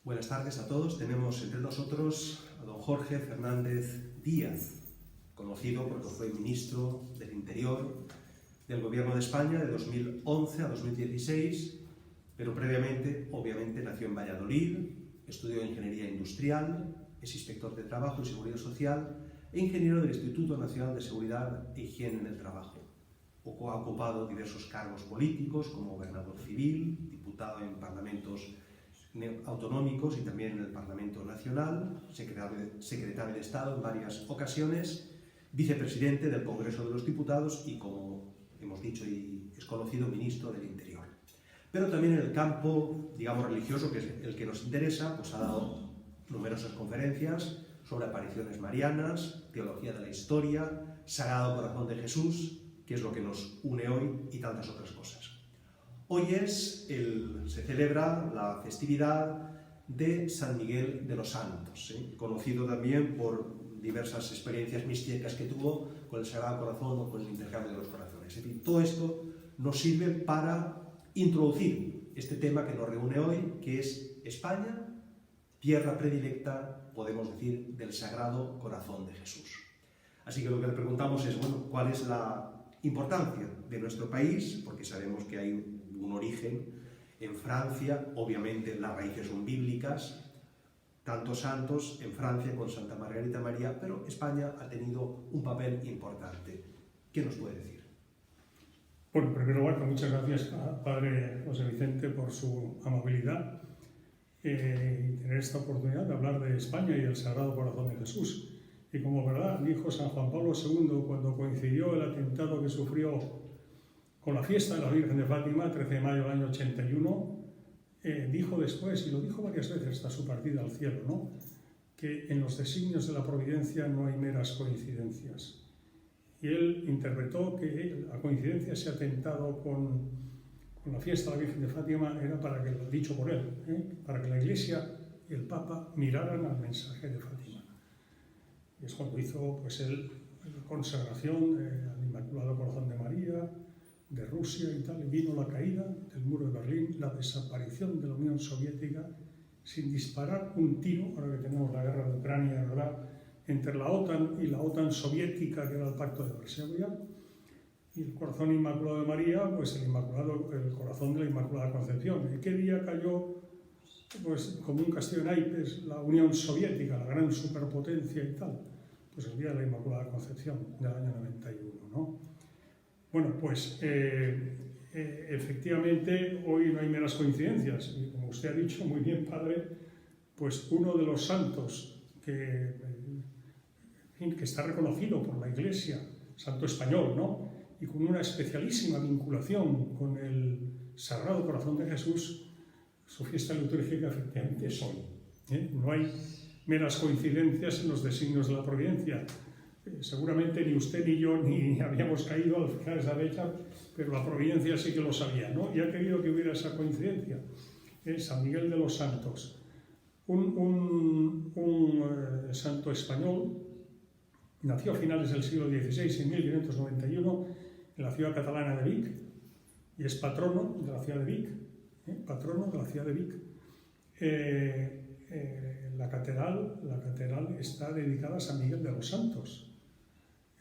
Buenas tardes a todos. Tenemos entre nosotros a don Jorge Fernández Díaz, conocido porque fue ministro del Interior del Gobierno de España de 2011 a 2016, pero previamente, obviamente, nació en Valladolid, estudió Ingeniería Industrial, es inspector de Trabajo y Seguridad Social e ingeniero del Instituto Nacional de Seguridad e Higiene en el Trabajo. Ha ocupado diversos cargos políticos como gobernador civil, diputado en parlamentos autonómicos y también en el Parlamento Nacional, secretario de Estado en varias ocasiones, vicepresidente del Congreso de los Diputados y, como hemos dicho y es conocido, ministro del Interior. Pero también en el campo, digamos, religioso, que es el que nos interesa, pues ha dado numerosas conferencias sobre apariciones marianas, teología de la historia, Sagrado Corazón de Jesús, que es lo que nos une hoy, y tantas otras cosas. Hoy se celebra la festividad de San Miguel de los Santos, conocido también por diversas experiencias místicas que tuvo con el Sagrado Corazón o con el intercambio de los corazones. En fin, todo esto nos sirve para introducir este tema que nos reúne hoy, que es España, tierra predilecta, podemos decir, del Sagrado Corazón de Jesús. Así que lo que le preguntamos es, bueno, ¿cuál es la importancia de nuestro país? Porque sabemos que hay un origen en Francia, obviamente las raíces son bíblicas, tantos santos en Francia con Santa Margarita María, pero España ha tenido un papel importante. ¿Qué nos puede decir? Bueno, en primer lugar, muchas gracias a Padre José Vicente por su amabilidad y tener esta oportunidad de hablar de España y del Sagrado Corazón de Jesús. Y como verdad dijo San Juan Pablo II cuando coincidió el atentado que sufrió con la fiesta de la Virgen de Fátima, 13 de mayo del año 81, dijo después, y lo dijo varias veces hasta su partida al cielo, ¿no?, que en los designios de la providencia no hay meras coincidencias. Y él interpretó que la coincidencia, ese atentado con la fiesta de la Virgen de Fátima, era para que, dicho por él, para que la Iglesia y el Papa miraran al mensaje de Fátima. Y es cuando hizo pues, la consagración al Inmaculado Corazón de María, de Rusia y tal, y vino la caída del muro de Berlín, la desaparición de la Unión Soviética, sin disparar un tiro, ahora que tenemos la guerra de Ucrania, ¿verdad?, entre la OTAN y la OTAN soviética, que era el Pacto de Varsovia, y el Corazón Inmaculado de María, pues el Corazón de la Inmaculada Concepción. ¿Y qué día cayó, pues como un castillo en naipes, la Unión Soviética, la gran superpotencia y tal? Pues el día de la Inmaculada Concepción del año 91, ¿no? Bueno, pues efectivamente hoy no hay meras coincidencias y, como usted ha dicho muy bien, Padre, pues uno de los santos que está reconocido por la Iglesia, santo español, ¿no?, y con una especialísima vinculación con el Sagrado Corazón de Jesús, su fiesta litúrgica efectivamente es hoy. No hay meras coincidencias en los designios de la providencia. Seguramente ni usted ni yo ni habíamos caído al fijar esa fecha, pero la providencia sí que lo sabía, ¿no? Y ha querido que hubiera esa coincidencia. San Miguel de los Santos, un santo español, nació a finales del siglo XVI, en 1591, en la ciudad catalana de Vic, y es patrono de la ciudad de Vic, patrono de la ciudad de Vic. La catedral está dedicada a San Miguel de los Santos.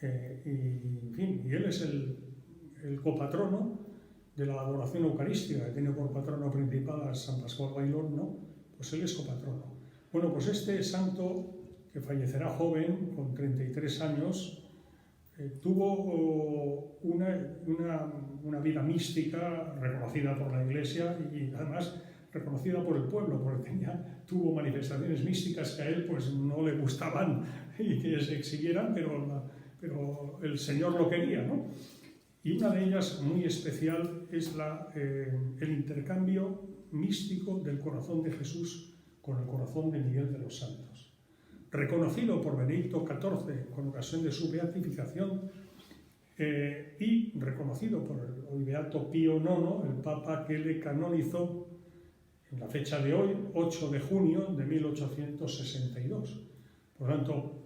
Y él es el copatrono de la adoración eucarística, que tiene por patrono principal a San Pascual Bailón, ¿no? Pues él es copatrono. Bueno, pues este santo, que fallecerá joven, con 33 años, tuvo una vida mística reconocida por la Iglesia y además reconocida por el pueblo, porque tuvo manifestaciones místicas que a él pues, no le gustaban y que se exhibieran, pero el Señor lo quería, ¿no? Y una de ellas, muy especial, es el intercambio místico del corazón de Jesús con el corazón de Miguel de los Santos. Reconocido por Benedicto XIV con ocasión de su beatificación y reconocido por el beato Pío IX, el Papa que le canonizó en la fecha de hoy, 8 de junio de 1862. Por lo tanto,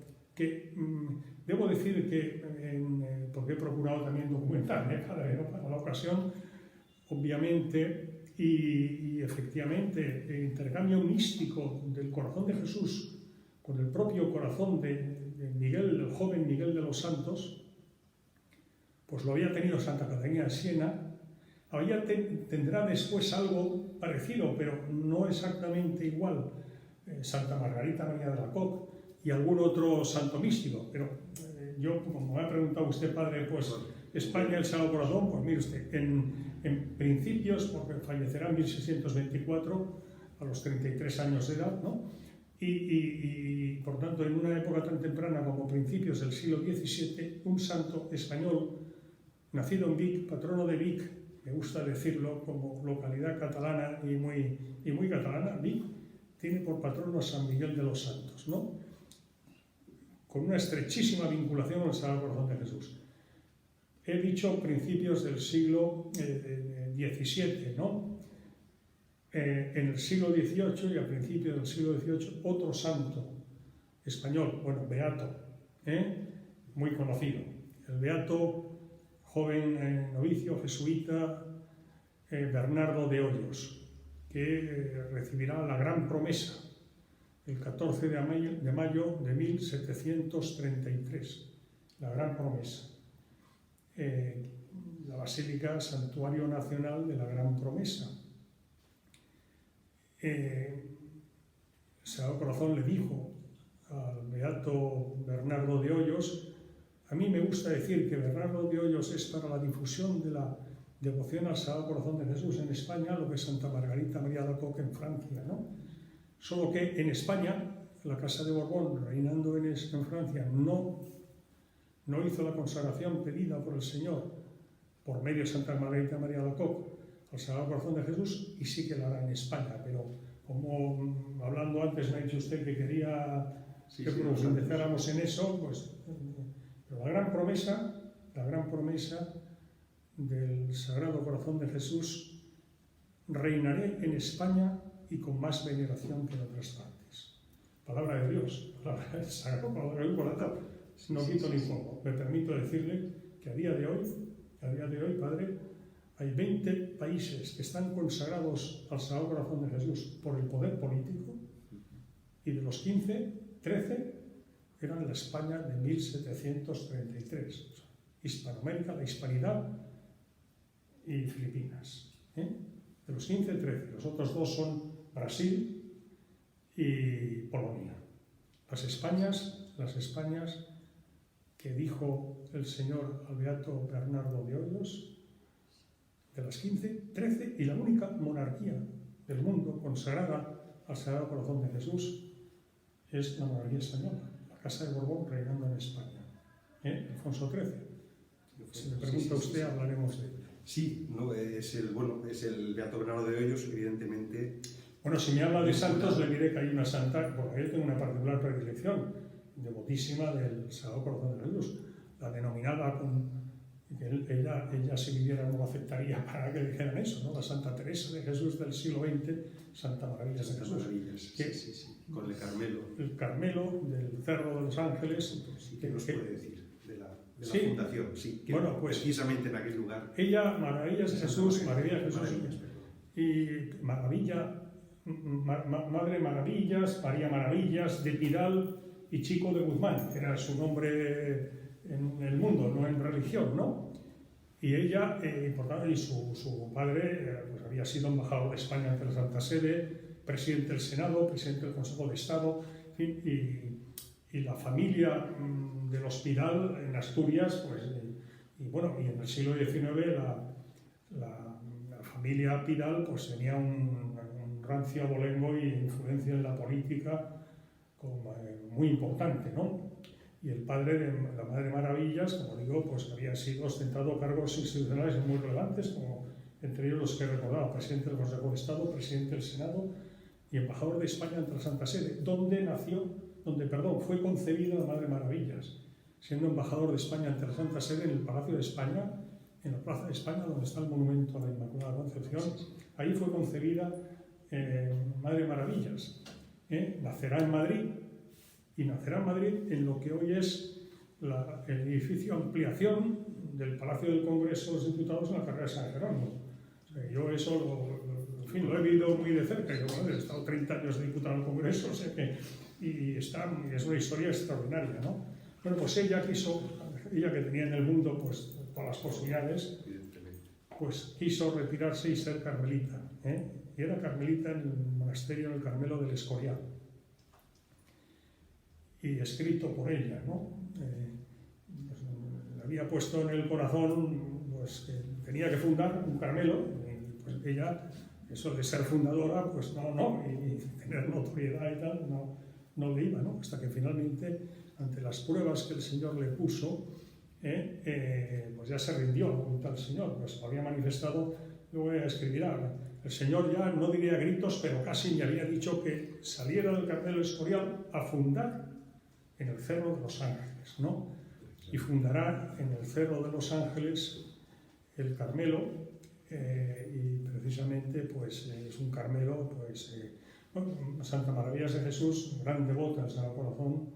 debo decir que, porque he procurado también documentarme para la ocasión, obviamente, y efectivamente el intercambio místico del corazón de Jesús con el propio corazón de Miguel, el joven Miguel de los Santos, pues lo había tenido Santa Catalina de Siena. Tendrá después algo parecido, pero no exactamente igual, Santa Margarita María de Alacoque y algún otro santo místico. Pero yo, como me ha preguntado usted, padre, pues España, el Sagrado Corazón, pues mire usted, en principios, porque fallecerá en 1624 a los 33 años de edad, ¿no? Y por tanto, en una época tan temprana como principios del siglo XVII, un santo español, nacido en Vic, patrono de Vic, me gusta decirlo como localidad catalana y muy catalana, Vic tiene por patrono a San Miguel de los Santos, ¿no? Con una estrechísima vinculación al Sagrado Corazón de Jesús. He dicho principios del siglo XVII, ¿no? En el siglo XVIII y a principios del siglo XVIII, otro santo español, bueno, beato, muy conocido, el beato joven novicio jesuita Bernardo de Hoyos, que recibirá la gran promesa el 14 de mayo de 1733, la gran promesa. La Basílica Santuario Nacional de la Gran Promesa. El Sagrado Corazón le dijo al beato Bernardo de Hoyos: a mí me gusta decir que Bernardo de Hoyos es para la difusión de la devoción al Sagrado Corazón de Jesús en España lo que es Santa Margarita María de Alacoque en Francia, ¿no? Solo que en España, la Casa de Borbón, reinando en Francia, no hizo la consagración pedida por el Señor por medio de Santa Margarita María de Alacoque al Sagrado Corazón de Jesús, y sí que la hará en España, pero como hablando antes me ha dicho usted que quería que profundizáramos en eso, pues pero la gran promesa del Sagrado Corazón de Jesús: reinaré en España y con más veneración que en otras partes. Palabra de Dios, palabra del Sagrado Corazón de Jesús, por lo tanto, no quito ni pongo. Me permito decirle que a día de hoy, padre, hay 20 países que están consagrados al Sagrado Corazón de Jesús por el poder político, y de los 15, 13 eran la España de 1733. O sea, Hispanoamérica, la hispanidad y Filipinas. De los 15, 13. Los otros dos son Brasil y Polonia. Las Españas que dijo el Señor al beato Bernardo de Hoyos, de las 15, 13, y la única monarquía del mundo consagrada al Sagrado Corazón de Jesús es la monarquía española, la Casa de Borbón reinando en España, Alfonso XIII. Si me pregunta usted, hablaremos de ello. Sí, no, es el beato Bernardo de Hoyos, evidentemente. Bueno, si me habla de santos, le diré que hay una santa, porque yo tengo una particular predilección, devotísima del Sagrado Corazón de Jesús, la denominada, ella si viviera no lo aceptaría para que dijeran eso, ¿no? La Santa Teresa de Jesús del siglo XX, Santa Maravillas de Jesús. Maravillas, sí. Con el Carmelo. El Carmelo del Cerro de los Ángeles. ¿Qué nos puede decir de la fundación? Sí, que bueno, pues, precisamente en aquel lugar. Ella, Maravillas de Jesús, Maravilla de Jesús, y Madre Maravillas, María Maravillas de Pidal y Chico de Guzmán, era su nombre en el mundo, no en religión, ¿no? Y ella, y su padre, pues había sido embajador de España ante la Santa Sede, presidente del Senado, presidente del Consejo de Estado, y la familia del Hospital en Asturias, pues, y en el siglo XIX la familia Pidal pues tenía un rancio abolengo y influencia en la política muy importante, ¿no? Y el padre de la Madre Maravillas, como digo, pues había sido ostentado cargos institucionales muy relevantes, como entre ellos los que recordaba: presidente del Consejo de Estado, presidente del Senado y embajador de España ante la Santa Sede, donde fue concebida la Madre Maravillas, siendo embajador de España ante la Santa Sede en el Palacio de España, en la Plaza de España, donde está el monumento a la Inmaculada Concepción. Ahí fue concebida Madre Maravillas. Nacerá en Madrid, y nacerá en Madrid en lo que hoy es el edificio ampliación del Palacio del Congreso de los Diputados en la carrera de San Jerónimo. O sea, yo eso fin, lo he vivido muy de cerca. Yo he estado 30 años de diputado en el Congreso, o sea que, es una historia extraordinaria, ¿no? Bueno, pues ella que tenía en el mundo pues todas las posibilidades, pues quiso retirarse y ser carmelita, ¿eh? Y era carmelita en el monasterio del Carmelo del Escorial. Y escrito por ella, ¿no? Pues, le había puesto en el corazón pues, que tenía que fundar un Carmelo, y pues ella, eso de ser fundadora, pues no, y tener notoriedad y tal, no le iba, ¿no? Hasta que finalmente, ante las pruebas que el Señor le puso, pues ya se rindió a la voluntad del Señor, pues lo había manifestado, luego escribirá, el Señor ya no diría gritos, pero casi me había dicho que saliera del Carmelo Escorial a fundar en el Cerro de los Ángeles, ¿no? Y fundará en el Cerro de los Ángeles el Carmelo, y precisamente pues es un Carmelo, pues Santa Maravillas de Jesús, gran devota del Sagrado Corazón,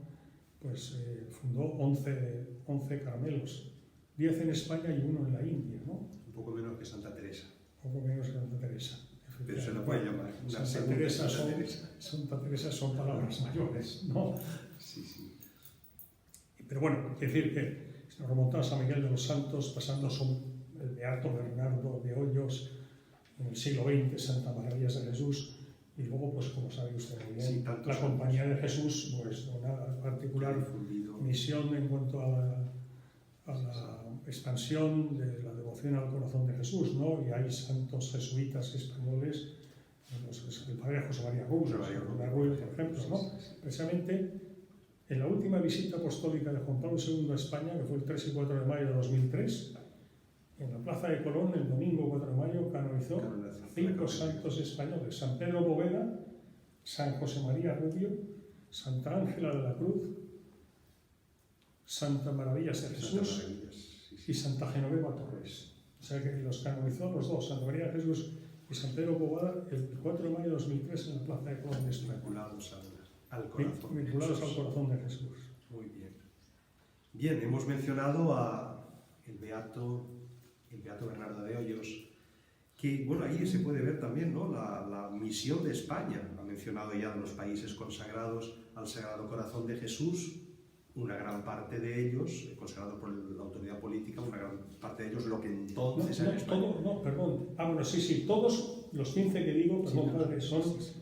pues fundó 11 Carmelos, 10 en España y 1 en la India, ¿no? Un poco menos que Santa Teresa. Un poco menos que Santa Teresa. Pero se lo puede llamar una Santa Teresa son palabras mayores, ¿no? Sí. Pero bueno, quiere decir que si nos remontamos a Miguel de los Santos, pasando el Beato Bernardo de Hoyos, en el siglo XX, Santa Maravillas de Jesús, y luego, pues como sabe usted muy bien, sí, la Compañía de Jesús, pues una particular misión en cuanto a la expansión de la devoción al corazón de Jesús, ¿no? Y hay santos jesuitas españoles, el padre José María Rubio, por ejemplo, ¿no? Precisamente en la última visita apostólica de Juan Pablo II a España, que fue el 3 y 4 de mayo de 2003, en la Plaza de Colón, el domingo 4 de mayo, canonizó 5 santos españoles: San Pedro Poveda, San José María Rubio, Santa Ángela de la Cruz, Santa Maravillas de Jesús y Santa Genoveva Torres. O sea que los canonizó los dos, Santa María de Jesús y San Pedro Poveda, el 4 de mayo de 2003 en la Plaza de Colón de España. Vinculados al corazón de Jesús. Muy bien. Bien, hemos mencionado el Beato Bernardo de Hoyos, que bueno, ahí se puede ver también, ¿no?, la misión de España. Ha mencionado ya de los países consagrados al Sagrado Corazón de Jesús, una gran parte de ellos, consagrados por la autoridad política, una gran parte de ellos lo que entonces en España... Sí, todos los 15 que digo, padre, son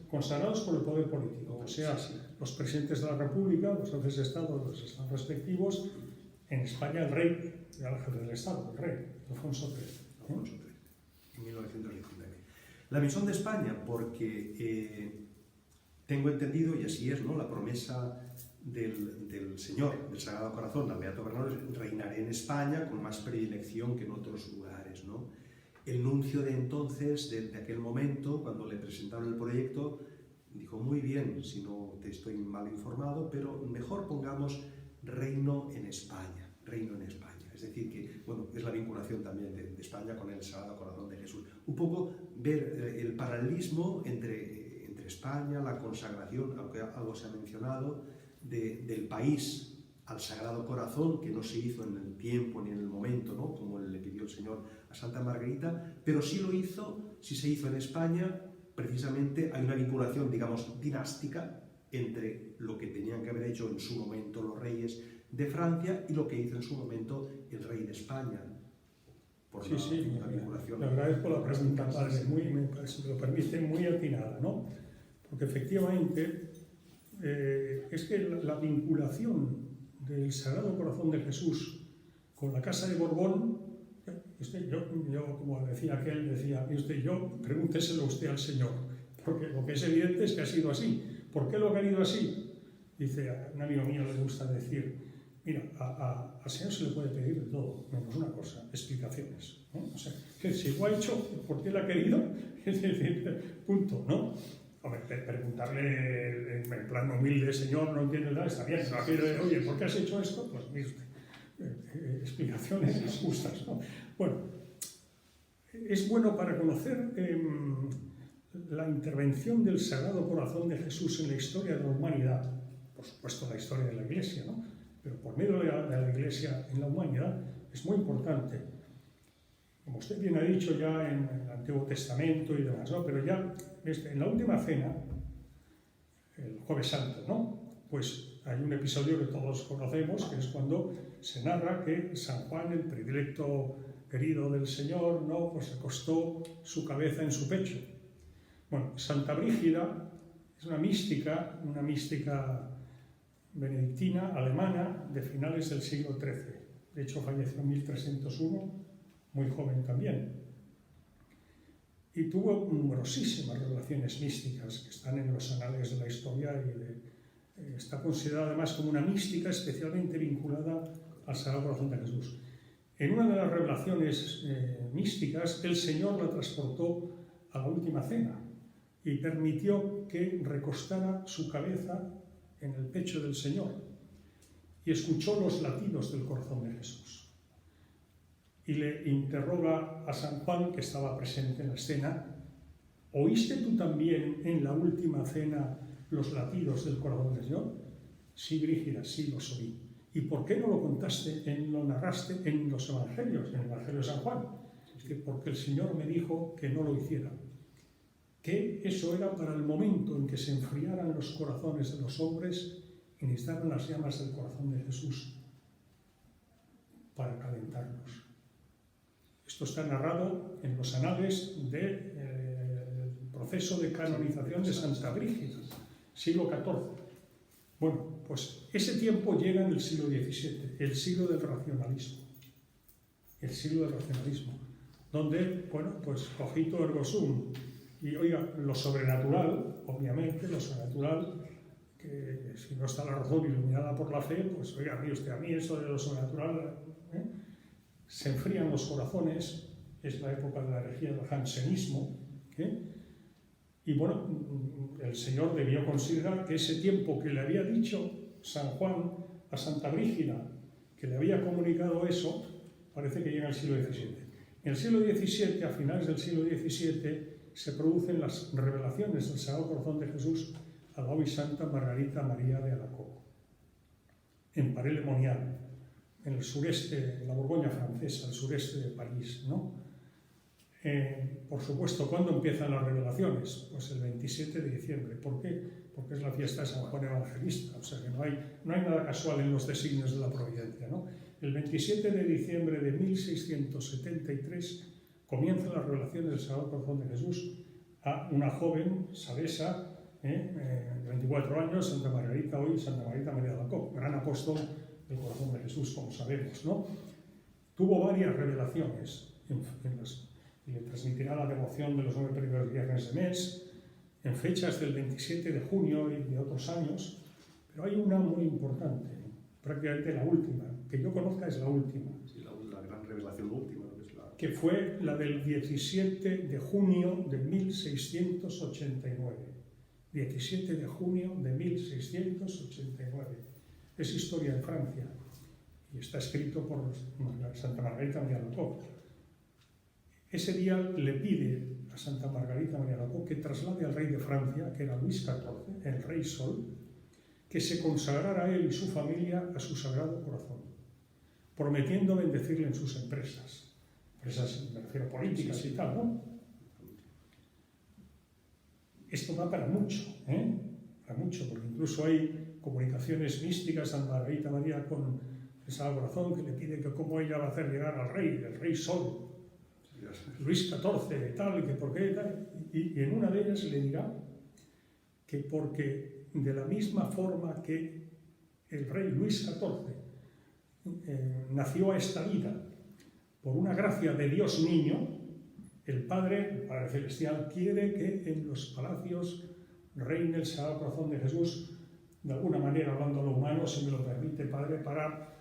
consagrados por el poder político, o sea, los presidentes de la República, los jefes de Estado, los estados respectivos, en España el rey, era el jefe del Estado, el rey, Alfonso XIII. En 1919. La misión de España, porque tengo entendido, y así es, ¿no?, la promesa del Señor, del Sagrado Corazón, al Beato Bernardo, reinaré en España con más predilección que en otros lugares, ¿no? El nuncio de entonces, de aquel momento, cuando le presentaron el proyecto, dijo: muy bien, si no te estoy mal informado, pero mejor pongamos reino en España, reino en España. Es decir, que bueno, es la vinculación también de España con el Sagrado Corazón de Jesús. Un poco ver el paralelismo entre España, la consagración, aunque algo se ha mencionado, del país al Sagrado Corazón, que no se hizo en el tiempo ni en el momento, ¿no?, como le pidió el Señor a Santa Margarita, pero sí se hizo en España. Precisamente hay una vinculación, digamos, dinástica entre lo que tenían que haber hecho en su momento los reyes de Francia y lo que hizo en su momento el rey de España. Por la vinculación. Le agradezco la pregunta, padre, si me lo permite, muy atinada, ¿no? Porque efectivamente es que la vinculación del Sagrado Corazón de Jesús con la Casa de Borbón, yo como decía aquel, pregúnteselo usted al Señor, porque lo que es evidente es que ha sido así. ¿Por qué lo ha querido así? Dice, a un amigo mío le gusta decir, mira, al Señor se le puede pedir de todo, menos una cosa: explicaciones, ¿no? O sea, que si lo ha hecho, ¿por qué lo ha querido? Es decir, punto, ¿no? Hombre, preguntarle en plan humilde: Señor, no entiendo nada, está bien, pero oye, ¿por qué has hecho esto? Pues mire usted, explicaciones justas, ¿no? Bueno, es bueno para conocer la intervención del Sagrado Corazón de Jesús en la historia de la humanidad, por supuesto la historia de la Iglesia, ¿no?, pero por medio de la Iglesia en la humanidad, es muy importante como usted bien ha dicho, ya en el Antiguo Testamento y demás, ¿no? Pero ya en la última cena, el Jueves Santo, ¿no? Pues hay un episodio que todos conocemos, que es cuando se narra que San Juan, el predilecto querido del Señor, ¿no? Pues acostó su cabeza en su pecho. Bueno, Santa Brígida es una mística benedictina, alemana, de finales del siglo XIII. De hecho, falleció en 1301, muy joven también. Y tuvo numerosísimas revelaciones místicas que están en los anales de la historia y está considerada además como una mística especialmente vinculada al Sagrado Corazón de Jesús. En una de las revelaciones místicas, el Señor la transportó a la última cena y permitió que recostara su cabeza en el pecho del Señor y escuchó los latidos del corazón de Jesús. Y le interroga a San Juan, que estaba presente en la escena: ¿oíste tú también en la última cena los latidos del corazón del Señor? Sí, Brígida, sí los oí. ¿Y por qué no lo contaste, lo narraste en los evangelios, en el Evangelio de San Juan? Es que porque el Señor me dijo que no lo hiciera, que eso era para el momento en que se enfriaran los corazones de los hombres y necesitaran las llamas del corazón de Jesús para calentarlos. Esto está narrado en los anales del proceso de canonización de Santa Brígida, siglo XIV. Bueno, pues ese tiempo llega en el siglo XVII, el siglo del racionalismo. El siglo del racionalismo, donde, bueno, pues cogito ergo sum. Y oiga, lo sobrenatural, obviamente, lo sobrenatural, que si no está la razón iluminada por la fe, pues oiga, mire usted, a mí eso de lo sobrenatural, se enfrían los corazones, es la época de la herejía del jansenismo, y bueno, el Señor debió considerar que ese tiempo que le había dicho San Juan a Santa Brígida, que le había comunicado eso, parece que llega al siglo XVII. En el siglo XVII, a finales del siglo XVII, se producen las revelaciones del Sagrado Corazón de Jesús a la hoy Santa Margarita María de Alacoque, en Paray-le-Monial, en el sureste, en la Borgoña francesa, el sureste de París, ¿no? Por supuesto, ¿cuándo empiezan las revelaciones? Pues el 27 de diciembre. ¿Por qué? Porque es la fiesta de San Juan Evangelista, o sea que no hay nada casual en los designios de la providencia, ¿no? El 27 de diciembre de 1673 comienzan las revelaciones del Sagrado Corazón de Jesús a una joven salesa, de 24 años, Santa Margarita, hoy Santa Margarita María de Alacoque, gran apóstol del Corazón de Jesús, como sabemos, ¿no? Tuvo varias revelaciones y le transmitirá la devoción de los 9 primeros viernes de mes, en fechas del 27 de junio y de otros años, pero hay una muy importante, prácticamente la última, que yo conozca es la última. Sí, la gran revelación última. Que fue la del 17 de junio de 1689. 17 de junio de 1689. Es historia de Francia y está escrito por Santa Margarita María de Alacoque. Ese día le pide a Santa Margarita María de Alacoque que traslade al rey de Francia, que era Luis XIV, el rey Sol, que se consagrara a él y su familia a su Sagrado Corazón, prometiendo bendecirle en sus empresas, me refiero políticas y tal, ¿no? Esto da para mucho, para mucho, porque incluso hay comunicaciones místicas de Santa Margarita María con el Sagrado Corazón, que le pide que cómo ella va a hacer llegar al rey, el rey Sol, Luis XIV, tal, y que por qué, tal, y en una de ellas le dirá que porque de la misma forma que el rey Luis XIV nació a esta vida por una gracia de Dios niño, el Padre Celestial quiere que en los palacios reine el Sagrado Corazón de Jesús, de alguna manera, hablando a lo humano, si me lo permite, Padre, para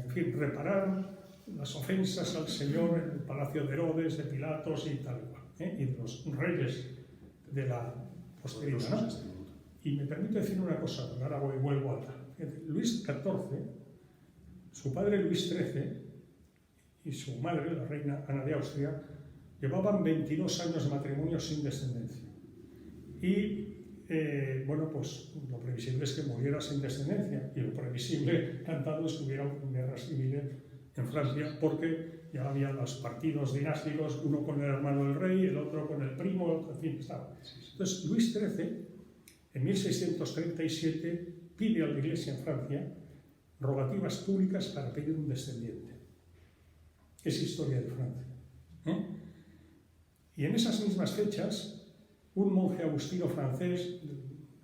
reparar las ofensas al Señor en el palacio de Herodes, de Pilatos y tal y de los reyes de la posteridad, ¿no? Y me permite decir una cosa, ahora vuelvo a tal. Luis XIV, su padre Luis XIII y su madre, la reina Ana de Austria, llevaban 22 años de matrimonio sin descendencia. Y, bueno, pues lo previsible es que muriera sin descendencia, y lo previsible, cantado, es que hubiera guerras civiles en Francia, porque ya había los partidos dinásticos, uno con el hermano del rey, el otro con el primo, el otro, en fin, estaba. Entonces, Luis XIII, en 1637, pide a la Iglesia en Francia rogativas públicas para pedir un descendiente. Es historia de Francia. Y en esas mismas fechas, un monje agustino francés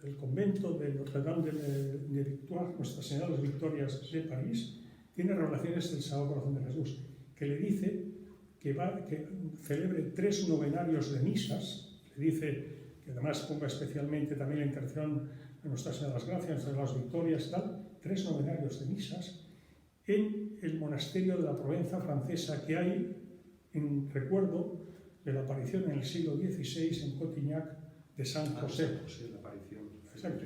del convento de Notre-Dame de Victoire, Nuestra Señora de las Victorias de París, tiene revelaciones del Sagrado Corazón de Jesús, que le dice que celebre 3 novenarios de misas, le dice que además ponga especialmente también la intercesión de Nuestra Señora de las Gracias, de las Victorias, tal, 3 novenarios de misas en el monasterio de la Provenza francesa que hay en recuerdo de la aparición en el siglo XVI en Cotignac de San José. La aparición. Exacto.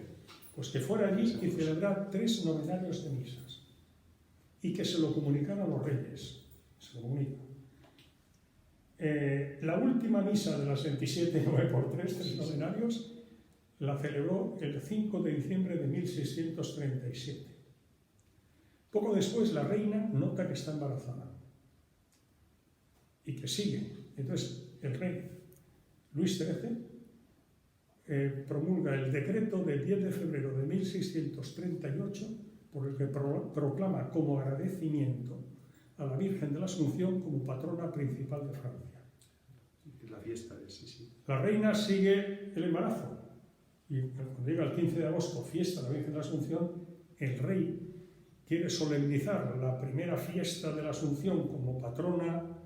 Pues que fuera allí y celebrar 3 novenarios de misas y que se lo comunicara a los reyes. Se lo comunica. La última misa de las 27, 9x3, 3 novenarios, la celebró el 5 de diciembre de 1637. Poco después la reina nota que está embarazada y que sigue. Entonces el rey Luis XIII promulga el decreto del 10 de febrero de 1638 por el que proclama como agradecimiento a la Virgen de la Asunción como patrona principal de Francia. La fiesta de sí. La reina sigue el embarazo y cuando llega el 15 de agosto, fiesta de la Virgen de la Asunción, el rey quiere solemnizar la primera fiesta de la Asunción como patrona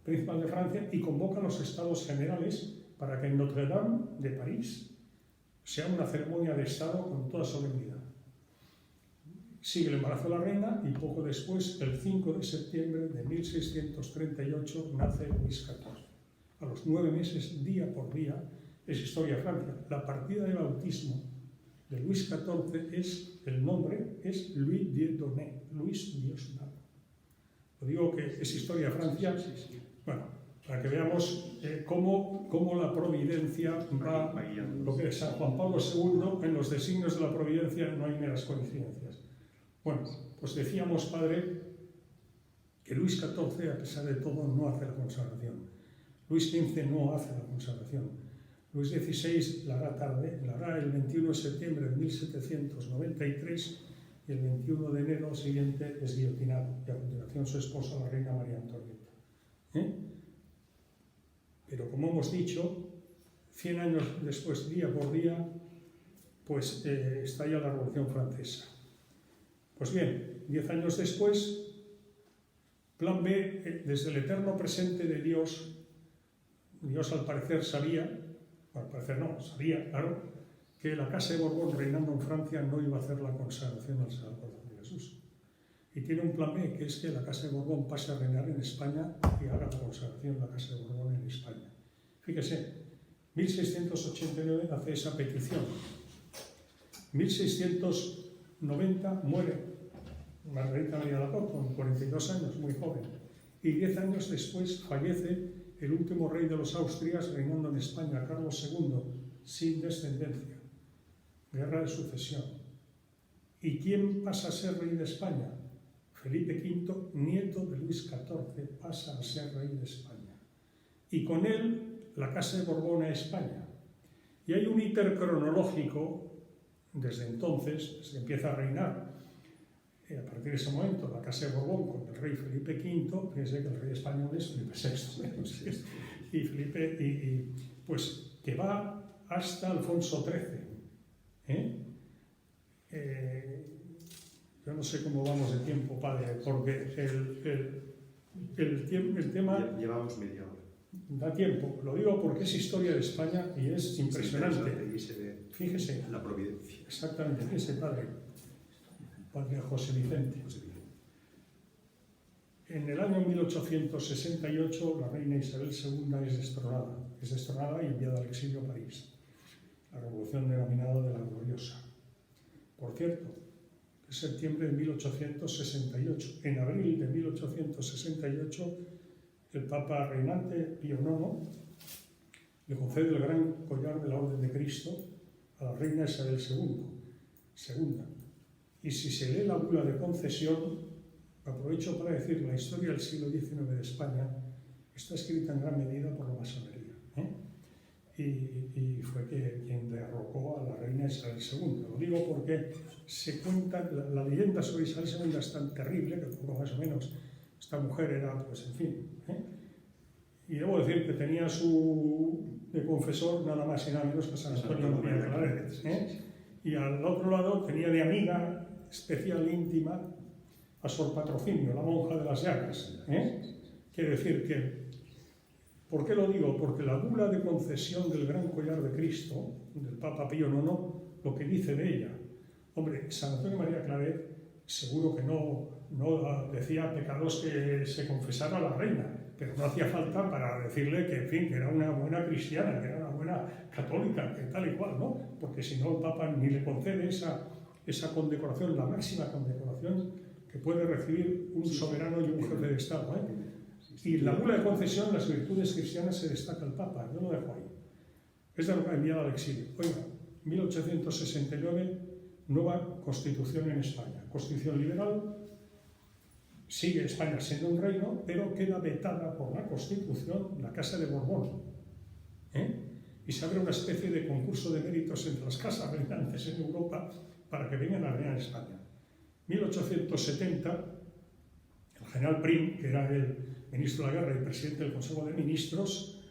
principal de Francia y convoca a los Estados Generales para que en Notre-Dame de París sea una ceremonia de Estado con toda solemnidad. Sigue el embarazo de la reina y poco después, el 5 de septiembre de 1638, nace Luis XIV. A los 9 meses, día por día, es historia de Francia. La partida de bautismo de Luis XIV el nombre es Louis Dieudonné, Luis Dios dado. Lo digo que es historia de Francia, bueno, para que veamos cómo la providencia va, lo que es San Juan Pablo II, en los designios de la providencia no hay meras coincidencias. Bueno, pues decíamos, padre, que Luis XIV, a pesar de todo, no hace la consagración. Luis XV no hace la consagración. Luis XVI la hará tarde, la hará el 21 de septiembre de 1793 y el 21 de enero siguiente es guillotinado y a continuación su esposa, la reina María Antonieta. Pero como hemos dicho, 100 años después, día por día, pues estalla la Revolución Francesa. Pues bien, 10 años después, plan B, desde el eterno presente de Dios, Dios al parecer sabía, al parecer no, sabía, claro, que la Casa de Borbón reinando en Francia no iba a hacer la consagración al Sagrado Corazón de Jesús. Y tiene un plan B, que es que la Casa de Borbón pase a reinar en España y haga la consagración de la Casa de Borbón en España. Fíjese, 1689 hace esa petición. 1690 muere Margarita María Laporte, con 42 años, muy joven. Y 10 años después fallece el último rey de los Austrias reinando en España, Carlos II, sin descendencia. Guerra de sucesión. ¿Y quién pasa a ser rey de España? Felipe V, nieto de Luis XIV, pasa a ser rey de España. Y con él, la Casa de Borbón a España. Y hay un hiper cronológico, desde entonces, desde que empieza a reinar, a partir de ese momento, la Casa de Borbón con el rey Felipe V, fíjense que el rey español es Felipe VI, y Felipe, pues que va hasta Alfonso XIII. Yo no sé cómo vamos de tiempo, padre, porque el tema... Llevamos media hora. Da tiempo, lo digo porque es historia de España y es impresionante. Y se ve Fíjese. la providencia. Exactamente, fíjese, padre José Vicente. En el año 1868 la reina Isabel II es destronada y enviada al exilio a París, la revolución denominada de la Gloriosa. Por cierto, en septiembre de 1868, en abril de 1868, el Papa reinante Pío IX le concede el gran collar de la Orden de Cristo a la reina Isabel II. Y si se lee la bula de concesión, Aprovecho para decir, la historia del siglo XIX de España está escrita en gran medida por la masonería, y fue quien derrocó a la reina Isabel II. Lo digo porque se cuenta, la leyenda sobre Isabel II es tan terrible que poco más o menos esta mujer era, pues en fin, y debo decir que tenía de confesor nada más y nada menos que San Antonio María de Claret, y al otro lado tenía de amiga especial íntima a Sor Patrocinio, la monja de las llagas. Quiere decir que, ¿por qué lo digo? Porque la bula de concesión del Gran Collar de Cristo, del Papa Pío IX, lo que dice de ella, hombre, San Antonio María Claret seguro que no decía pecados que se confesara a la reina, pero no hacía falta para decirle que, en fin, que era una buena cristiana, que era una buena católica, que tal y cual, ¿no? Porque si no, el Papa ni le concede esa condecoración, la máxima condecoración que puede recibir un soberano y un jefe de Estado. Y en la bula de concesión, las virtudes cristianas se destaca el Papa. Yo lo dejo ahí. Es de lo que ha enviado al exilio. Oiga, 1869, nueva constitución en España. Constitución liberal, sigue España siendo un reino, pero queda vetada por la Constitución la Casa de Borbón. Y se abre una especie de concurso de méritos entre las casas reinantes en Europa para que vengan a reinar en España. 1870, el general Prim, que era el ministro de la Guerra y presidente del Consejo de Ministros,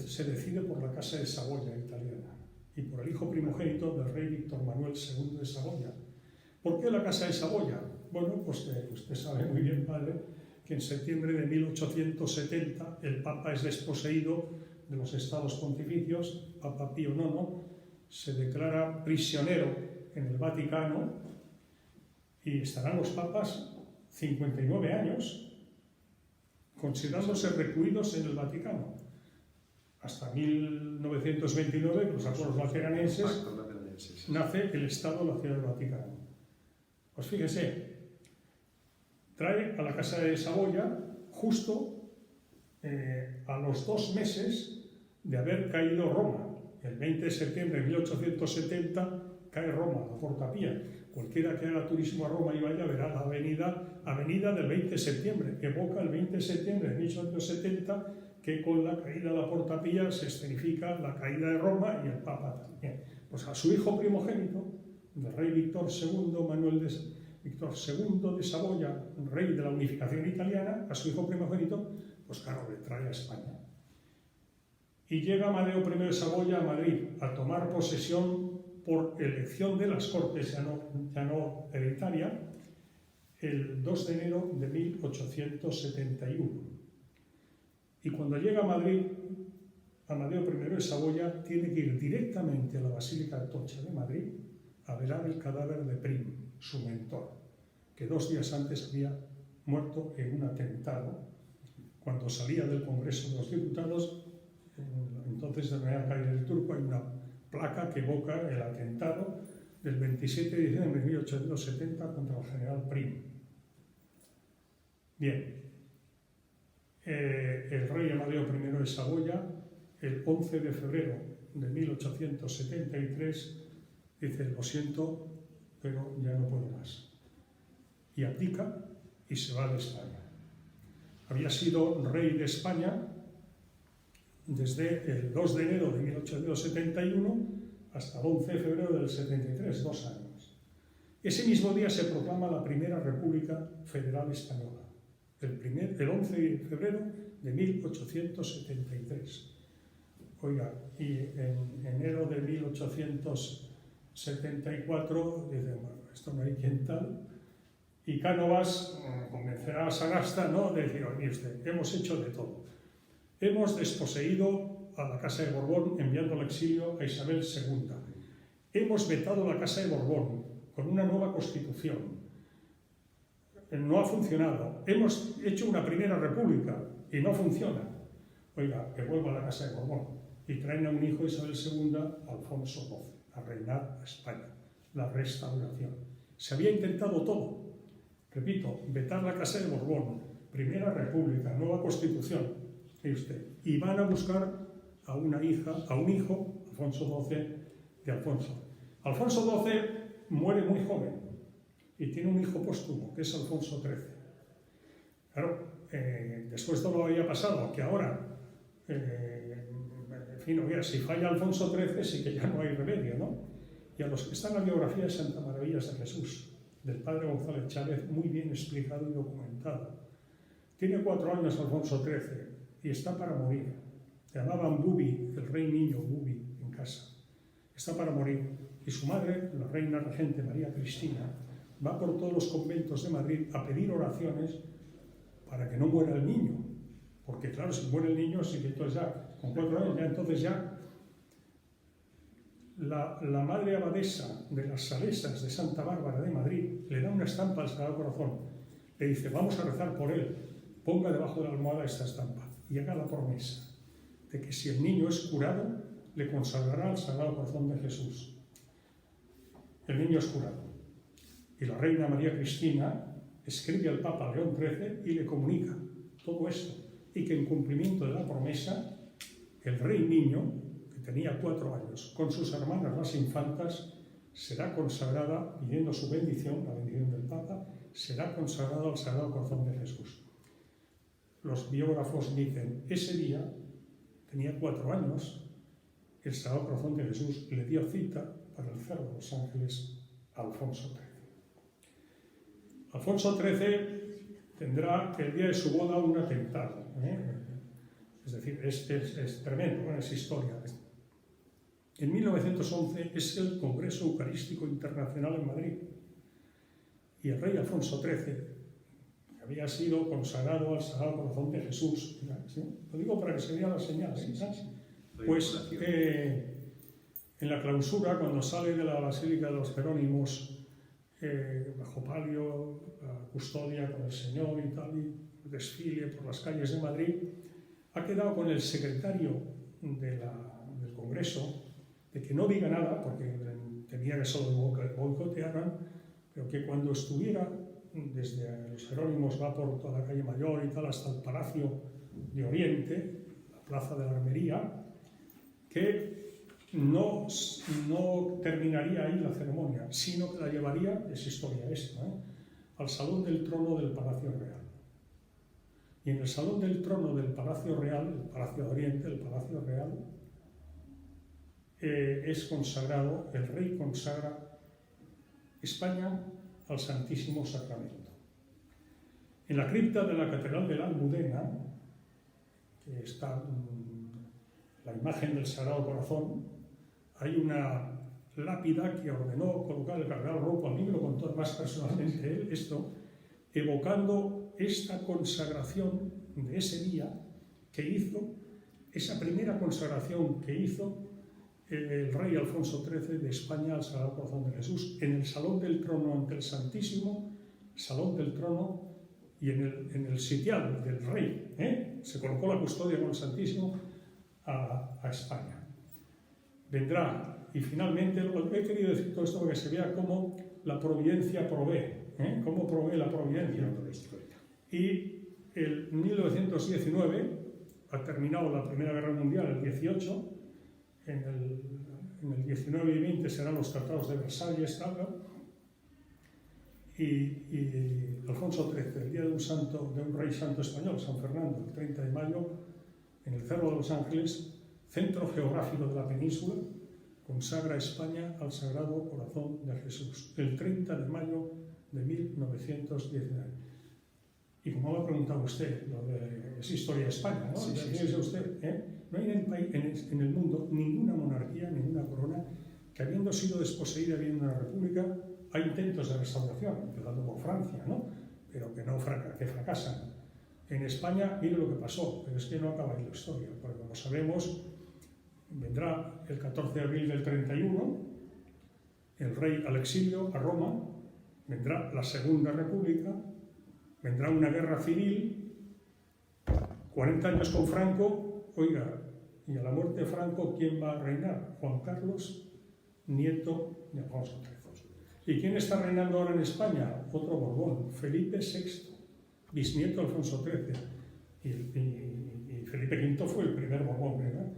se decide por la Casa de Saboya italiana y por el hijo primogénito del rey Víctor Manuel II de Saboya. ¿Por qué la Casa de Saboya? Bueno, pues que usted sabe muy bien, padre, que en septiembre de 1870 el Papa es desposeído de los estados pontificios. Papa Pío IX se declara prisionero en el Vaticano y estarán los papas 59 años considerándose recluidos en el Vaticano. Hasta 1929, los acuerdos lateranenses, nace el Estado de la Ciudad del Vaticano. Pues fíjese, trae a la Casa de Saboya justo a los 2 meses de haber caído Roma. El 20 de septiembre de 1870 cae Roma, la Porta Pía. Cualquiera que haga turismo a Roma y vaya verá la avenida del 20 de septiembre, que evoca el 20 de septiembre de 1870, que con la caída de la Porta Pía se escenifica la caída de Roma y el Papa también. Pues a su hijo primogénito, el rey Víctor II, Víctor II de Saboya, rey de la unificación italiana, a su hijo primogénito, pues claro, le trae a España. Y llega Amadeo I de Saboya a Madrid a tomar posesión por elección de las Cortes, ya no hereditaria, el 2 de enero de 1871. Y cuando llega a Madrid, Amadeo I de Saboya tiene que ir directamente a la Basílica Atocha de Madrid a velar el cadáver de Prim, su mentor, que 2 días antes había muerto en un atentado. Cuando salía del Congreso de los Diputados, entonces de Real Calle del Turco, hay una placa que evoca el atentado del 27 de diciembre de 1870 contra el general Prim. Bien, el rey Amadeo I de Saboya, el 11 de febrero de 1873, dice: lo siento, pero ya no puedo más. Y abdica y se va de España. Había sido rey de España desde el 2 de enero de 1871 hasta el 11 de febrero del 73, 2 años. Ese mismo día se proclama la primera República Federal Española, el 11 de febrero de 1873. Oiga, y en enero de 1874, dice, bueno, esto no hay quien tal, y Cánovas convencerá a Sagasta, ¿no?, de decir: oye, usted, hemos hecho de todo. Hemos desposeído a la Casa de Borbón enviando al exilio a Isabel II. Hemos vetado la Casa de Borbón con una nueva constitución. No ha funcionado. Hemos hecho una primera república y no funciona. Oiga, que vuelva a la Casa de Borbón. Y traen a un hijo de Isabel II, Alfonso XII, a reinar a España. La restauración. Se había intentado todo. Repito, vetar la Casa de Borbón, primera república, nueva constitución. Y van a buscar a un hijo, Alfonso XII, de Alfonso. Alfonso XII muere muy joven, y tiene un hijo póstumo, que es Alfonso XIII. Claro, después todo lo había pasado, que ahora, en fin, oiga, si falla Alfonso XIII, sí que ya no hay remedio, ¿no? Y a los que está en la biografía de Santa Maravillas de Jesús, del padre González Chávez, muy bien explicado y documentado. Tiene 4 años Alfonso XIII y está para morir. Le llamaban Bubi, el rey niño Bubi, en casa. Está para morir. Y su madre, la reina regente María Cristina, va por todos los conventos de Madrid a pedir oraciones para que no muera el niño. Porque claro, si muere el niño, sí que entonces ya, con 4 años, ya entonces ya... La madre abadesa de las Salesas de Santa Bárbara de Madrid le da una estampa al Sagrado Corazón. Le dice, vamos a rezar por él. Ponga debajo de la almohada esta estampa y haga la promesa de que si el niño es curado, le consagrará al Sagrado Corazón de Jesús. El niño es curado. Y la reina María Cristina escribe al Papa León XIII y le comunica todo esto. Y que en cumplimiento de la promesa, el rey niño, que tenía 4 años, con sus hermanas las infantas, será consagrada, pidiendo su bendición, la bendición del Papa, será consagrado al Sagrado Corazón de Jesús. Los biógrafos dicen, ese día, tenía 4 años, el Sagrado Corazón de Jesús le dio cita para el Cerro de los Ángeles a Alfonso XIII. Alfonso XIII tendrá el día de su boda un atentado. Es decir, es tremendo, es historia. En 1911 es el Congreso Eucarístico Internacional en Madrid. Y el rey Alfonso XIII, que había sido consagrado al Sagrado Corazón de Jesús, ¿sí? Lo digo para que se vea la señal, ¿sí? Pues en la clausura, cuando sale de la Basílica de los Jerónimos, bajo palio, la custodia con el Señor y tal, y desfile por las calles de Madrid, ha quedado con el secretario del Congreso de que no diga nada, porque temía que solo boicotearan, pero que cuando estuviera desde los Jerónimos, va por toda la calle Mayor y tal, hasta el Palacio de Oriente, la Plaza de la Armería, que no terminaría ahí la ceremonia, sino que la llevaría, es historia esta, al Salón del Trono del Palacio Real. Y en el Salón del Trono del Palacio Real, el Palacio de Oriente, el Palacio Real, es consagrado, el rey consagra España al Santísimo Sacramento. En la cripta de la Catedral de la Almudena, que está la imagen del Sagrado Corazón, hay una lápida que ordenó colocar el cardenal Rocco, al mí me lo contó más personalmente él, esto, evocando esta consagración de ese día que hizo, esa primera consagración que hizo el rey Alfonso XIII de España al Sagrado Corazón de Jesús, en el Salón del Trono ante el Santísimo, Salón del Trono, y en el sitial del rey, se colocó la custodia con el Santísimo a España. Vendrá, y finalmente, he querido decir todo esto porque se vea cómo la providencia provee, cómo provee la providencia. Y en 1919 ha terminado la Primera Guerra Mundial, el 18, en el 19 y 20 serán los tratados de Versalles, y Alfonso XIII, el día de un rey santo español, San Fernando, el 30 de mayo, en el Cerro de los Ángeles, centro geográfico de la península, consagra España al Sagrado Corazón de Jesús, el 30 de mayo de 1919. Y como lo ha preguntado usted, es historia de España, ¿no? Sí, sí. Usted, no hay en el mundo ninguna monarquía, ninguna corona que, habiendo sido desposeída de una república, hay intentos de restauración, empezando por Francia, ¿no? Pero que fracasan. En España, mire lo que pasó, pero es que no acaba ahí la historia, porque como sabemos, vendrá el 14 de abril del 31, el rey al exilio a Roma, vendrá la Segunda República, vendrá una guerra civil, 40 años con Franco, oiga, y a la muerte de Franco, ¿quién va a reinar? Juan Carlos, nieto de Alfonso XIII. ¿Y quién está reinando ahora en España? Otro Borbón, Felipe VI, bisnieto de Alfonso XIII. Y Felipe V fue el primer Borbón, ¿verdad?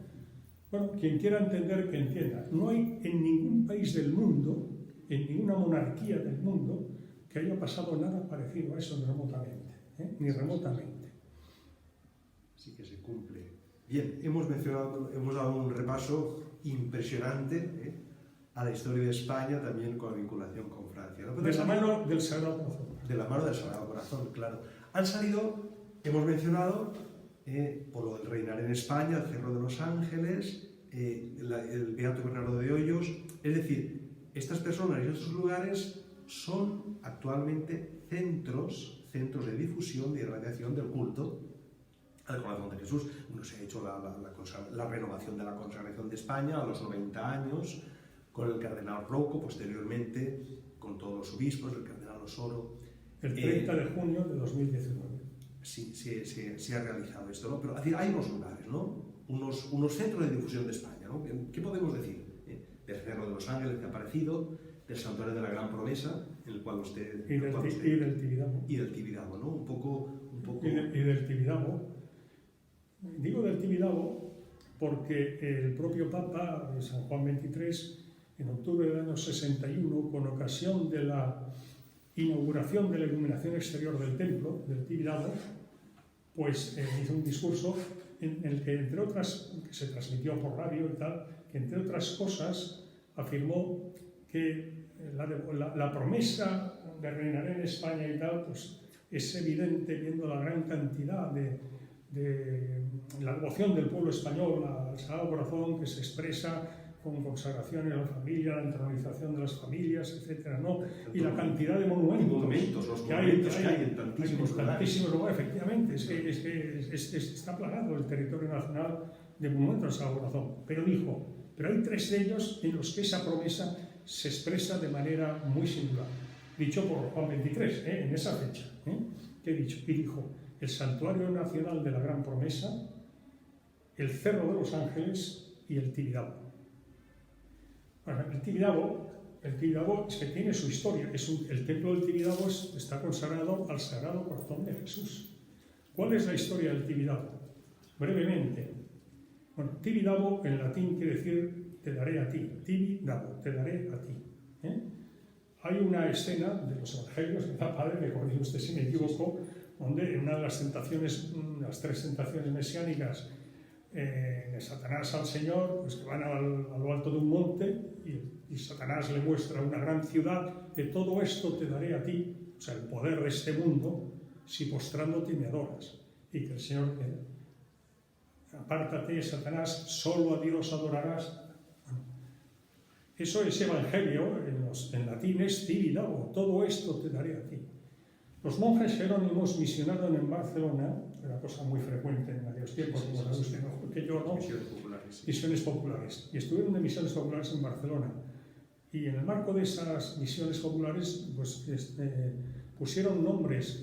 Bueno, quien quiera entender, que entienda. No hay en ningún país del mundo, en ninguna monarquía del mundo, que haya pasado nada parecido a eso remotamente, ni remotamente. Así que se cumple. Bien, hemos dado un repaso impresionante a la historia de España, también con la vinculación con Francia, ¿no? De la mano del Sagrado Corazón. De la mano del Sagrado Corazón, claro. Han salido, hemos mencionado, por lo del reinar en España, el Cerro de los Ángeles, el Beato Bernardo de Hoyos. Es decir, estas personas y estos lugares son actualmente centros de difusión y de radiación del culto al corazón de Jesús. Bueno, se ha hecho la renovación de la consagración de España a los 90 años, con el cardenal Rocco, posteriormente con todos los obispos, el cardenal Osoro. El 30 de junio de 2019. Sí, se ha realizado esto, ¿no? Pero es decir, hay unos lugares, ¿no? Unos centros de difusión de España, ¿no? ¿Qué podemos decir? Del Cerro de los Ángeles, que ha aparecido, del Santuario de la Gran Promesa, en el cual usted... Y del Tibidabo. Y del Tibidabo, ¿no? Un poco... Y del Tibidabo. Digo del Tibidabo porque el propio Papa, San Juan XXIII, en octubre del año 61, con ocasión de la inauguración de la iluminación exterior del templo, del Tibidabo, pues hizo un discurso en el que, entre otras, que se transmitió por radio y tal, que entre otras cosas afirmó que la promesa de reinar en España y tal, pues es evidente viendo la gran cantidad de la devoción del pueblo español al Sagrado Corazón, que se expresa con consagraciones a la familia, la entronización de las familias, etcétera, ¿no? Y la cantidad de monumentos, los monumentos que hay en tantísimos lugares. Efectivamente, es que está plagado el territorio nacional de monumentos al Sagrado Corazón. Pero dijo, pero hay 3 de ellos en los que esa promesa se expresa de manera muy singular. Dicho por Juan XXIII, en esa fecha. ¿Qué he dicho? Y dijo, el Santuario Nacional de la Gran Promesa, el Cerro de los Ángeles y el Tibidabo. Bueno, el Tibidabo es que tiene su historia. El templo del Tibidabo está consagrado al Sagrado Corazón de Jesús. ¿Cuál es la historia del Tibidabo? Brevemente. Bueno, Tibidabo en latín quiere decir te daré a ti. Tibidabo, te daré a ti. Hay una escena de los evangelios, padre, me corrige usted si me equivoco, donde en una de las tentaciones, las 3 tentaciones mesiánicas de Satanás al Señor, pues que van a lo alto de un monte y Satanás le muestra una gran ciudad, de todo esto te daré a ti, o sea, el poder de este mundo, si postrándote me adoras. Y que el Señor, apártate, Satanás, solo a Dios adorarás. Bueno, eso es evangelio, en latín es Tibidabo, todo esto te daré a ti. Los monjes jerónimos misionaron en Barcelona, una cosa muy frecuente en aquellos tiempos, como sabe usted mejor que yo, ¿no? Misiones populares. Y estuvieron de misiones populares en Barcelona. Y en el marco de esas misiones populares, pues pusieron nombres,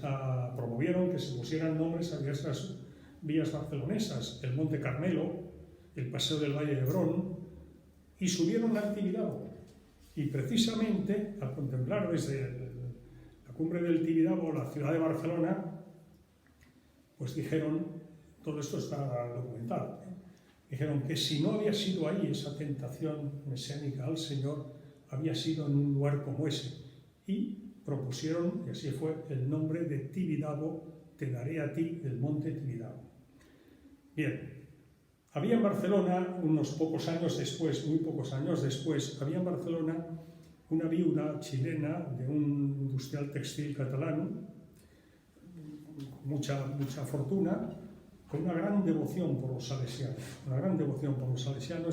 promovieron que se pusieran nombres a diversas vías barcelonesas, el Monte Carmelo, el Paseo del Valle de Hebrón, y subieron al Tibidabo. Y precisamente, al contemplar desde la cumbre del Tibidabo, la ciudad de Barcelona, pues dijeron, todo esto está documentado, dijeron que si no había sido ahí esa tentación mesiánica al Señor, había sido en un lugar como ese. Y propusieron, y así fue, el nombre de Tibidabo, te daré a ti, del monte Tibidabo. Bien, había en Barcelona, unos pocos años después, muy pocos años después, había en Barcelona una viuda chilena de un industrial textil catalán, mucha fortuna, con una gran devoción por los salesianos,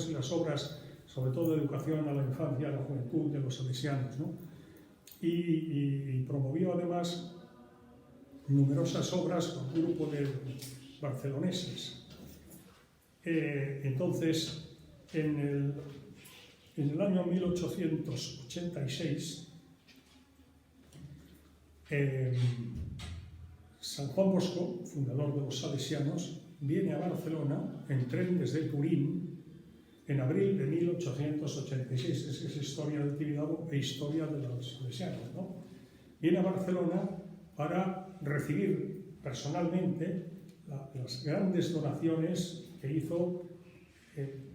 y las obras, sobre todo de educación a la infancia, a la juventud de los salesianos, ¿no? Y promovió además numerosas obras con un grupo de barceloneses. Entonces, en el año 1886, San Juan Bosco, fundador de los salesianos, viene a Barcelona en tren desde Turín en abril de 1886. Esa es historia del Tibidabo e historia de los salesianos, ¿no? Viene a Barcelona para recibir personalmente las grandes donaciones que hizo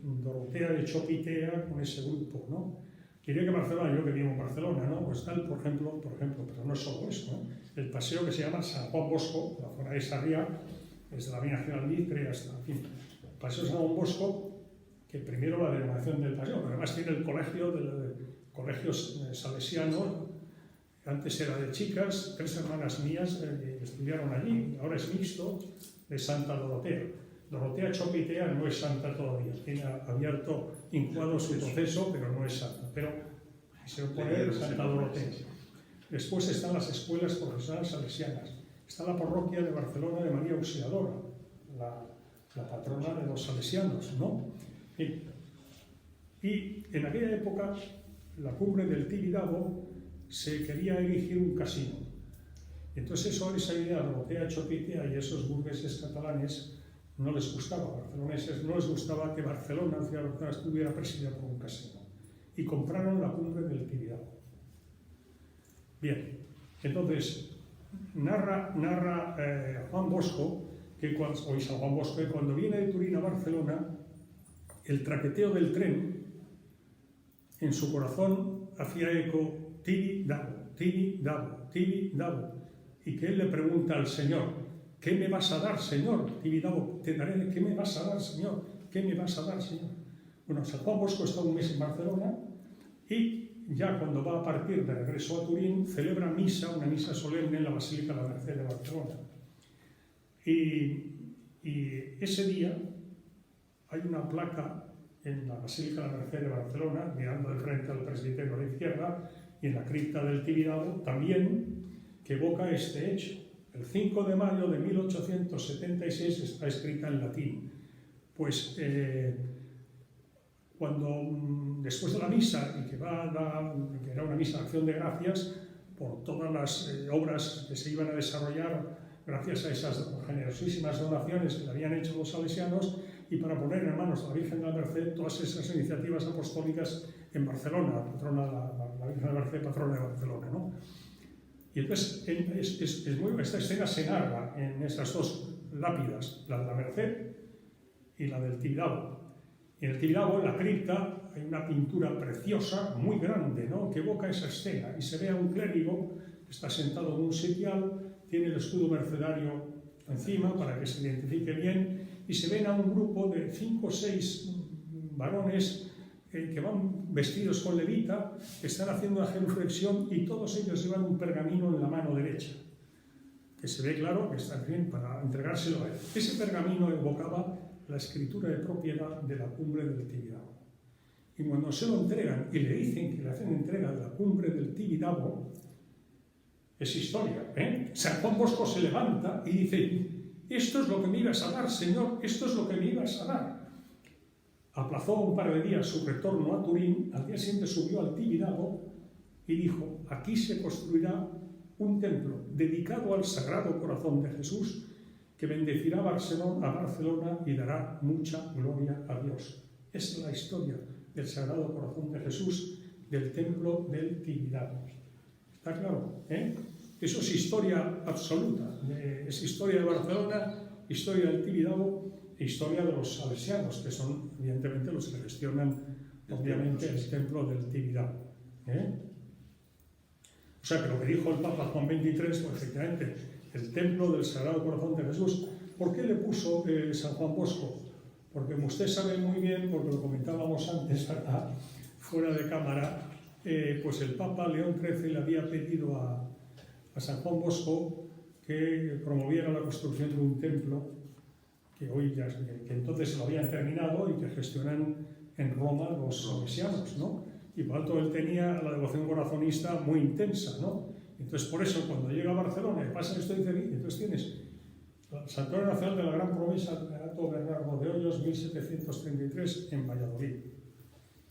Dorotea de Chopitea con ese grupo, ¿no? Diría que Barcelona, yo que vivo en Barcelona, ¿no? Pues tal, por ejemplo, pero no es solo eso, ¿no? El paseo que se llama San Juan Bosco, la zona de Sarriá, desde la Vía Nacional Mitre hasta, en fin, el paseo San Juan Bosco, que primero la denominación del paseo, pero además tiene el colegio salesiano, antes era de chicas, 3 hermanas mías estudiaron allí, ahora es mixto, de Santa Dorotea. Dorotea Chopitea no es santa todavía, tiene abierto, incoado su proceso, pero no es santa. Pero se opone Santa Dorotea. Después están las escuelas profesionales salesianas. Está la parroquia de Barcelona de María Auxiliadora, la patrona de los salesianos, ¿no? Y en aquella época, la cumbre del Tibidabo se quería erigir un casino. Entonces esa idea de Dorotea Chopitea y esos burgueses catalanes no les gustaba, barceloneses, no les gustaba que Barcelona, la ciudad de Barcelona, estuviera presidida por un casino. Y compraron la cumbre del Tibidabo. Bien, entonces, narra Juan Bosco, o San Juan Bosco, que cuando viene de Turín a Barcelona, el traqueteo del tren, en su corazón hacía eco Tibidabo, Tibidabo, Tibidabo, y que él le pregunta al Señor, ¿qué me vas a dar, Señor? Tibidabo, te daré, ¿qué me vas a dar, Señor? ¿Qué me vas a dar, Señor? Bueno, San Juan Bosco está un mes en Barcelona y ya cuando va a partir de regreso a Turín, celebra misa, una misa solemne en la Basílica de la Merced de Barcelona. Y ese día hay una placa en la Basílica de la Merced de Barcelona, mirando de frente al presbiterio a la izquierda, y en la cripta del Tibidabo también, que evoca este hecho. El 5 de mayo de 1876 está escrita en latín. Pues cuando después de la misa, y que era una misa de acción de gracias por todas las obras que se iban a desarrollar gracias a esas generosísimas donaciones que le habían hecho los salesianos, y para poner en manos de la Virgen de la Merced todas esas iniciativas apostólicas en Barcelona, patrona, la Virgen de la Merced, patrona de Barcelona, ¿no? Y entonces esta escena se narra en esas 2 lápidas, la de la Merced y la del Tibidabo. Y en el Tibidabo, en la cripta, hay una pintura preciosa, muy grande, ¿no?, que evoca esa escena. Y se ve a un clérigo que está sentado en un sitial, tiene el escudo mercedario encima para que se identifique bien, y se ven a un grupo de 5 o 6 varones que van vestidos con levita, que están haciendo una genuflexión, y todos ellos llevan un pergamino en la mano derecha, que se ve claro que está bien para entregárselo a él. Ese pergamino evocaba la escritura de propiedad de la cumbre del Tibidabo. Y cuando se lo entregan y le dicen que le hacen entrega de la cumbre del Tibidabo, es historia, ¿eh? San Juan Bosco se levanta y dice: esto es lo que me ibas a dar, Señor, esto es lo que me ibas a dar. Aplazó un par de días su retorno a Turín, al día siguiente subió al Tibidabo y dijo: aquí se construirá un templo dedicado al Sagrado Corazón de Jesús, que bendecirá a Barcelona y dará mucha gloria a Dios. Es la historia del Sagrado Corazón de Jesús, del templo del Tibidabo. ¿Está claro? Eso es historia absoluta. Es historia de Barcelona, historia del Tibidabo e historia de los salesianos, que son evidentemente los que gestionan obviamente el templo del Tibidabo. O sea que lo que dijo el Papa Juan XXIII, pues efectivamente, el templo del Sagrado Corazón de Jesús. ¿Por qué le puso San Juan Bosco? Porque como usted sabe muy bien, porque lo comentábamos antes, ¿verdad?, fuera de cámara, pues el Papa León XIII le había pedido a San Juan Bosco que promoviera la construcción de un templo que entonces lo habían terminado y que gestionan en Roma los salesianos, ¿no? Y por tanto él tenía la devoción corazonista muy intensa, ¿no? Entonces por eso cuando llega a Barcelona y pasa esto, entonces tienes el Santuario Nacional de la Gran Promesa de Beato Bernardo de Hoyos, 1733, en Valladolid.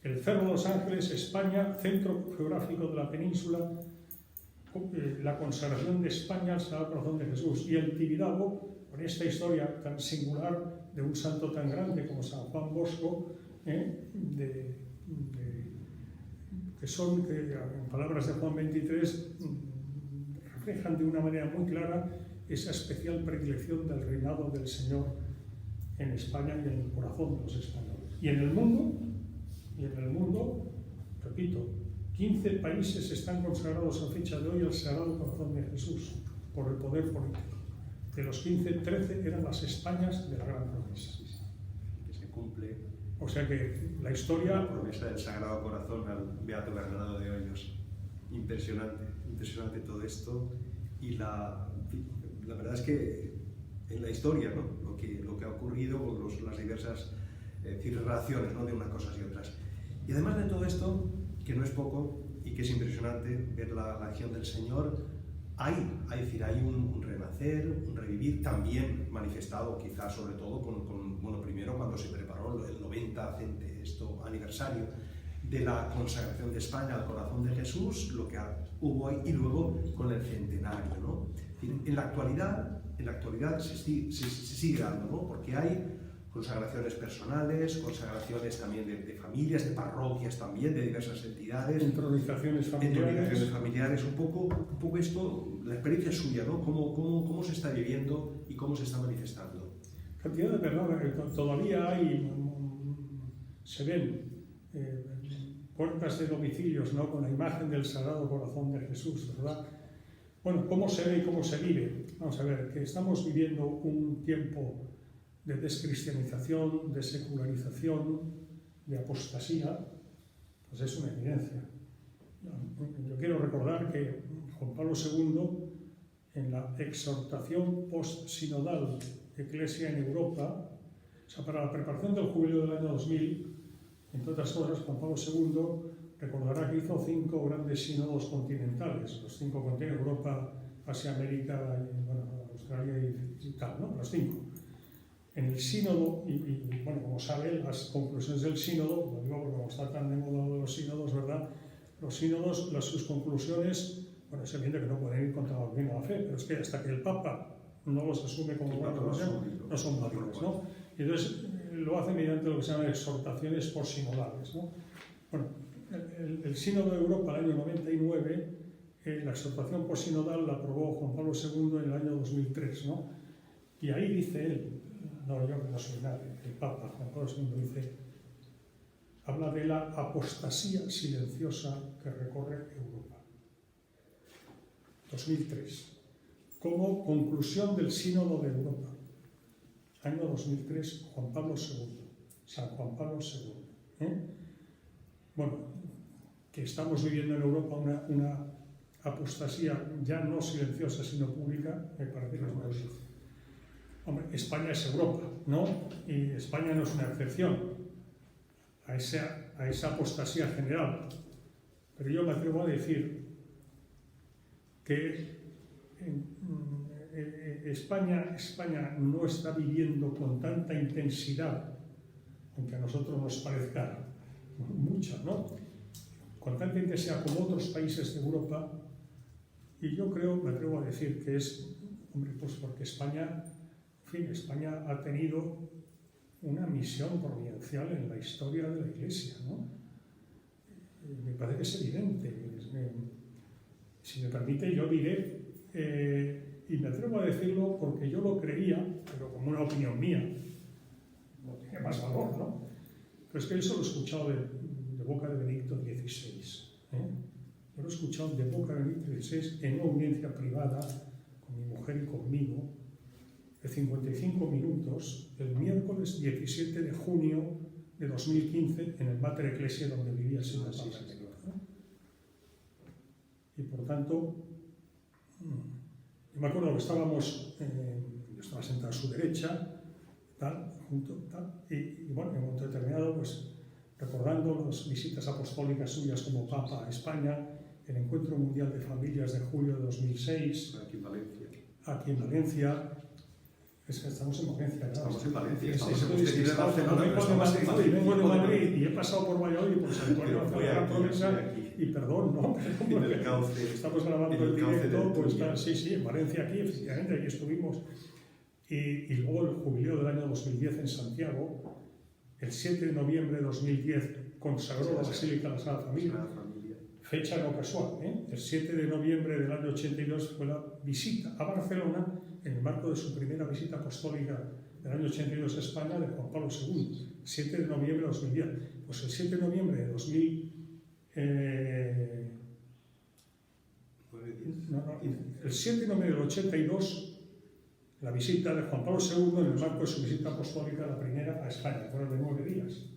El Cerro de los Ángeles, España, centro geográfico de la península, la consagración de España al Sagrado Corazón de Jesús, y el Tibidabo, con esta historia tan singular de un santo tan grande como San Juan Bosco, que en palabras de Juan XXIII, reflejan de una manera muy clara esa especial predilección del reinado del Señor en España y en el corazón de los españoles. Y en el mundo, repito, 15 países están consagrados a fecha de hoy al Sagrado Corazón de Jesús por el poder político. De los 15, 13 eran las Españas de la Gran Promesa. Que se cumple O sea que la historia... la promesa del Sagrado Corazón al Beato Bernardo de Hoyos. Impresionante, impresionante todo esto. Y la verdad es que en la historia, ¿no? lo que ha ocurrido con las diversas relaciones, ¿no? de unas cosas y otras. Y además de todo esto, que no es poco y que es impresionante ver la acción del Señor, hay un renacer, un revivir, también manifestado quizás sobre todo bueno, primero cuando se preparó el 90 aniversario de la consagración de España al corazón de Jesús, lo que hubo ahí, y luego con el centenario, ¿no? En la actualidad se sigue dando, ¿no? Porque hay consagraciones personales, consagraciones también de familias, de parroquias también, de diversas entidades. Entronizaciones familiares. Un poco esto, la experiencia suya, ¿no? ¿Cómo se está viviendo y cómo se está manifestando? Cantidad de personas, todavía hay, se ven puertas de domicilios, ¿no? Con la imagen del Sagrado Corazón de Jesús, ¿verdad? Bueno, ¿cómo se ve y cómo se vive? Vamos a ver, que estamos viviendo un tiempo de descristianización, de secularización, de apostasía, pues es una evidencia. Yo quiero recordar que Juan Pablo II, en la exhortación post-sinodal Eclesia en Europa, o sea, para la preparación del jubileo del año 2000, entre otras cosas, Juan Pablo II recordará que hizo 5 grandes sínodos continentales, los 5 continentes, Europa, Asia, América, Australia y tal, ¿no? Los 5. En el sínodo, bueno, como saben, las conclusiones del sínodo, lo digo porque como está tan de moda los sínodos, ¿verdad? Los sínodos, sus conclusiones, bueno, es evidente que no pueden ir contra la doctrina de la fe, pero es que hasta que el Papa no los asume como buena conclusión, no son válidos, ¿no? Y entonces lo hace mediante lo que se llaman exhortaciones post-sinodales, ¿no? Bueno, el sínodo de Europa, el año 99, la exhortación post-sinodal la aprobó Juan Pablo II en el año 2003, ¿no? Y ahí dice él, no, yo que no soy nadie, el Papa Juan Pablo II dice, habla de la apostasía silenciosa que recorre Europa. 2003. Como conclusión del Sínodo de Europa. Año 2003, Juan Pablo II. San Juan Pablo II. Bueno, que estamos viviendo en Europa una apostasía ya no silenciosa, sino pública, me parece que es una evidencia. Hombre, España es Europa, ¿no? Y España no es una excepción a esa apostasía general. Pero yo me atrevo a decir que España no está viviendo con tanta intensidad, aunque a nosotros nos parezca mucha, ¿no? Con tanta intensidad como otros países de Europa, y yo creo, me atrevo a decir que es, hombre, pues porque España ha tenido una misión providencial en la historia de la Iglesia, ¿no? Me parece que es evidente. Si me permite, yo diré, y me atrevo a decirlo porque yo lo creía, pero como una opinión mía, no tiene más valor, ¿no? Pero es que eso lo he escuchado de boca de Benedicto XVI. Yo lo he escuchado de boca de Benedicto XVI en una audiencia privada con mi mujer y conmigo, de 55 minutos, el miércoles 17 de junio de 2015, en el Mater Ecclesiae donde vivía el señor Papa anterior, ¿no? Y por tanto, yo me acuerdo que estábamos, yo estaba sentado a su derecha, y bueno, en un momento determinado, pues recordando las visitas apostólicas suyas como Papa a España, el Encuentro Mundial de Familias de julio de 2006, aquí en Valencia. Es que estamos en Valencia, ¿verdad? Estamos en Valencia. Vengo de Madrid y he pasado por Valladolid, por Santuario de la Gran Promesa, y perdón, ¿no? Estamos grabando el directo, pues sí, en Valencia aquí, efectivamente, aquí estuvimos. Y luego el jubileo del año 2010 en Santiago, el 7 de noviembre de 2010 consagró la Basílica de la Sagrada Familia. Fecha no casual, ¿eh? El 7 de noviembre del año 82 fue la visita a Barcelona en el marco de su primera visita apostólica del año 82 a España de Juan Pablo II, 7 de noviembre de 2010. Pues el 7 de noviembre de 7 de noviembre del 82, la visita de Juan Pablo II en el marco de su visita apostólica, la primera a España, fueron de 9 días.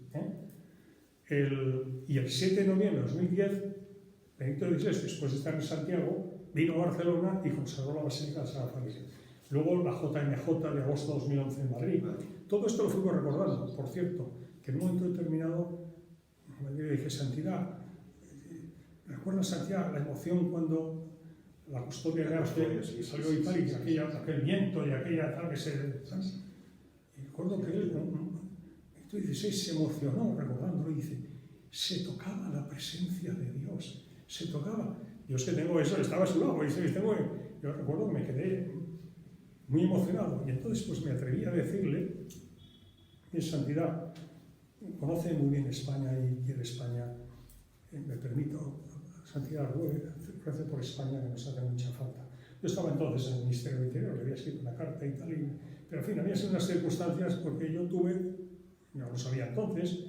Y el 7 de noviembre de 2010, Benedicto XVI, después de estar en Santiago, vino a Barcelona y consagró la Basílica de la Sagrada Familia. Luego la JMJ de agosto de 2011 en Madrid. Todo esto lo fuimos recordando. Por cierto, que en un momento determinado le dije: Santidad, ¿recuerdas, Santidad, la emoción cuando la custodia de arte salió de Italia, y aquel viento y aquella tal que se... Y recuerdo que él, Benedicto XVI, se emocionó recordándolo y dice: se tocaba la presencia de Dios, se tocaba. Yo es que tengo eso, estaba a su lado, yo recuerdo que me quedé muy emocionado, y entonces pues me atreví a decirle: mi Santidad conoce muy bien España y quiere España, me permito, Santidad, gracias por España, que nos hace mucha falta. Yo estaba entonces en el Ministerio del Interior, le había escrito una carta y tal, pero en fin, había sido unas circunstancias porque yo no lo sabía entonces,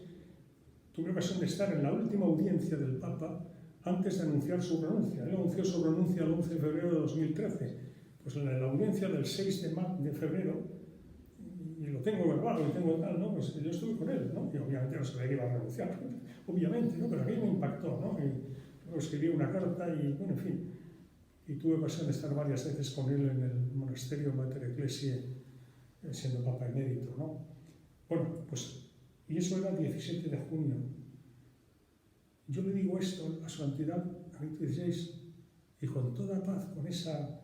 tuve ocasión de estar en la última audiencia del Papa antes de anunciar su renuncia. Él anunció su renuncia el 11 de febrero de 2013. Pues en la audiencia del 6 de febrero, y lo tengo grabado y tengo tal, ¿no? Pues yo estuve con él, ¿no? Y obviamente no sabía que iba a renunciar, obviamente, ¿no? Pero a mí me impactó, ¿no? Y luego escribí una carta y, bueno, en fin, y tuve ocasión de estar varias veces con él en el monasterio Mater Ecclesiae, siendo Papa emérito, ¿no? Bueno, pues, y eso era el 17 de junio. Yo le digo esto a su santidad, a Benedicto XVI, y con toda paz, con esa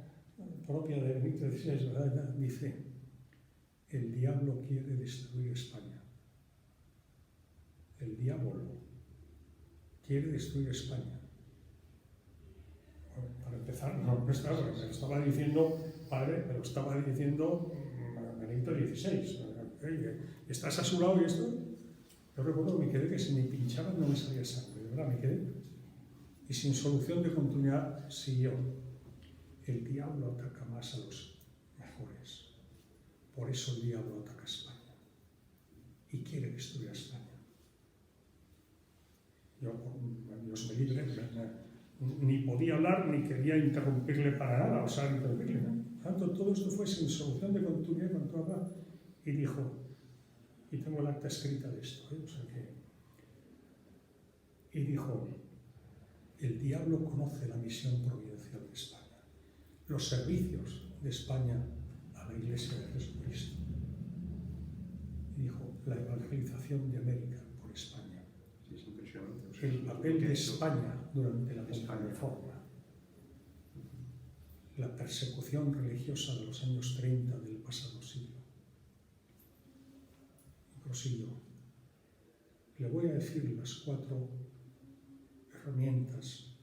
propia de Benedicto XVI, ¿verdad? Dice: el diablo quiere destruir España. El diablo quiere destruir España. Bueno, para empezar, no estaba, porque me lo estaba diciendo padre, me lo estaba diciendo Benedicto XVI. Estás a su lado y esto. Yo recuerdo que me quedé que si me pinchaban no me salía sangre, de verdad me quedé. Y sin solución de continuidad siguió: el diablo ataca más a los mejores. Por eso el diablo ataca a España y quiere destruir a España. Yo, Dios me libre, ni podía hablar ni quería interrumpirle para nada, o sea, interrumpirle, ¿no? Por tanto, todo esto fue sin solución de continuidad con toda. Y dijo, y tengo el acta escrita de esto, o sea que, y dijo: el diablo conoce la misión providencial de España, los servicios de España a la Iglesia de Jesucristo. Y dijo: la evangelización de América por España. Sí, es impresionante. O sea, el papel de España durante la Contrarreforma, la persecución religiosa de los años 30 del pasado siglo. Y prosiguió: le voy a decir las 4 herramientas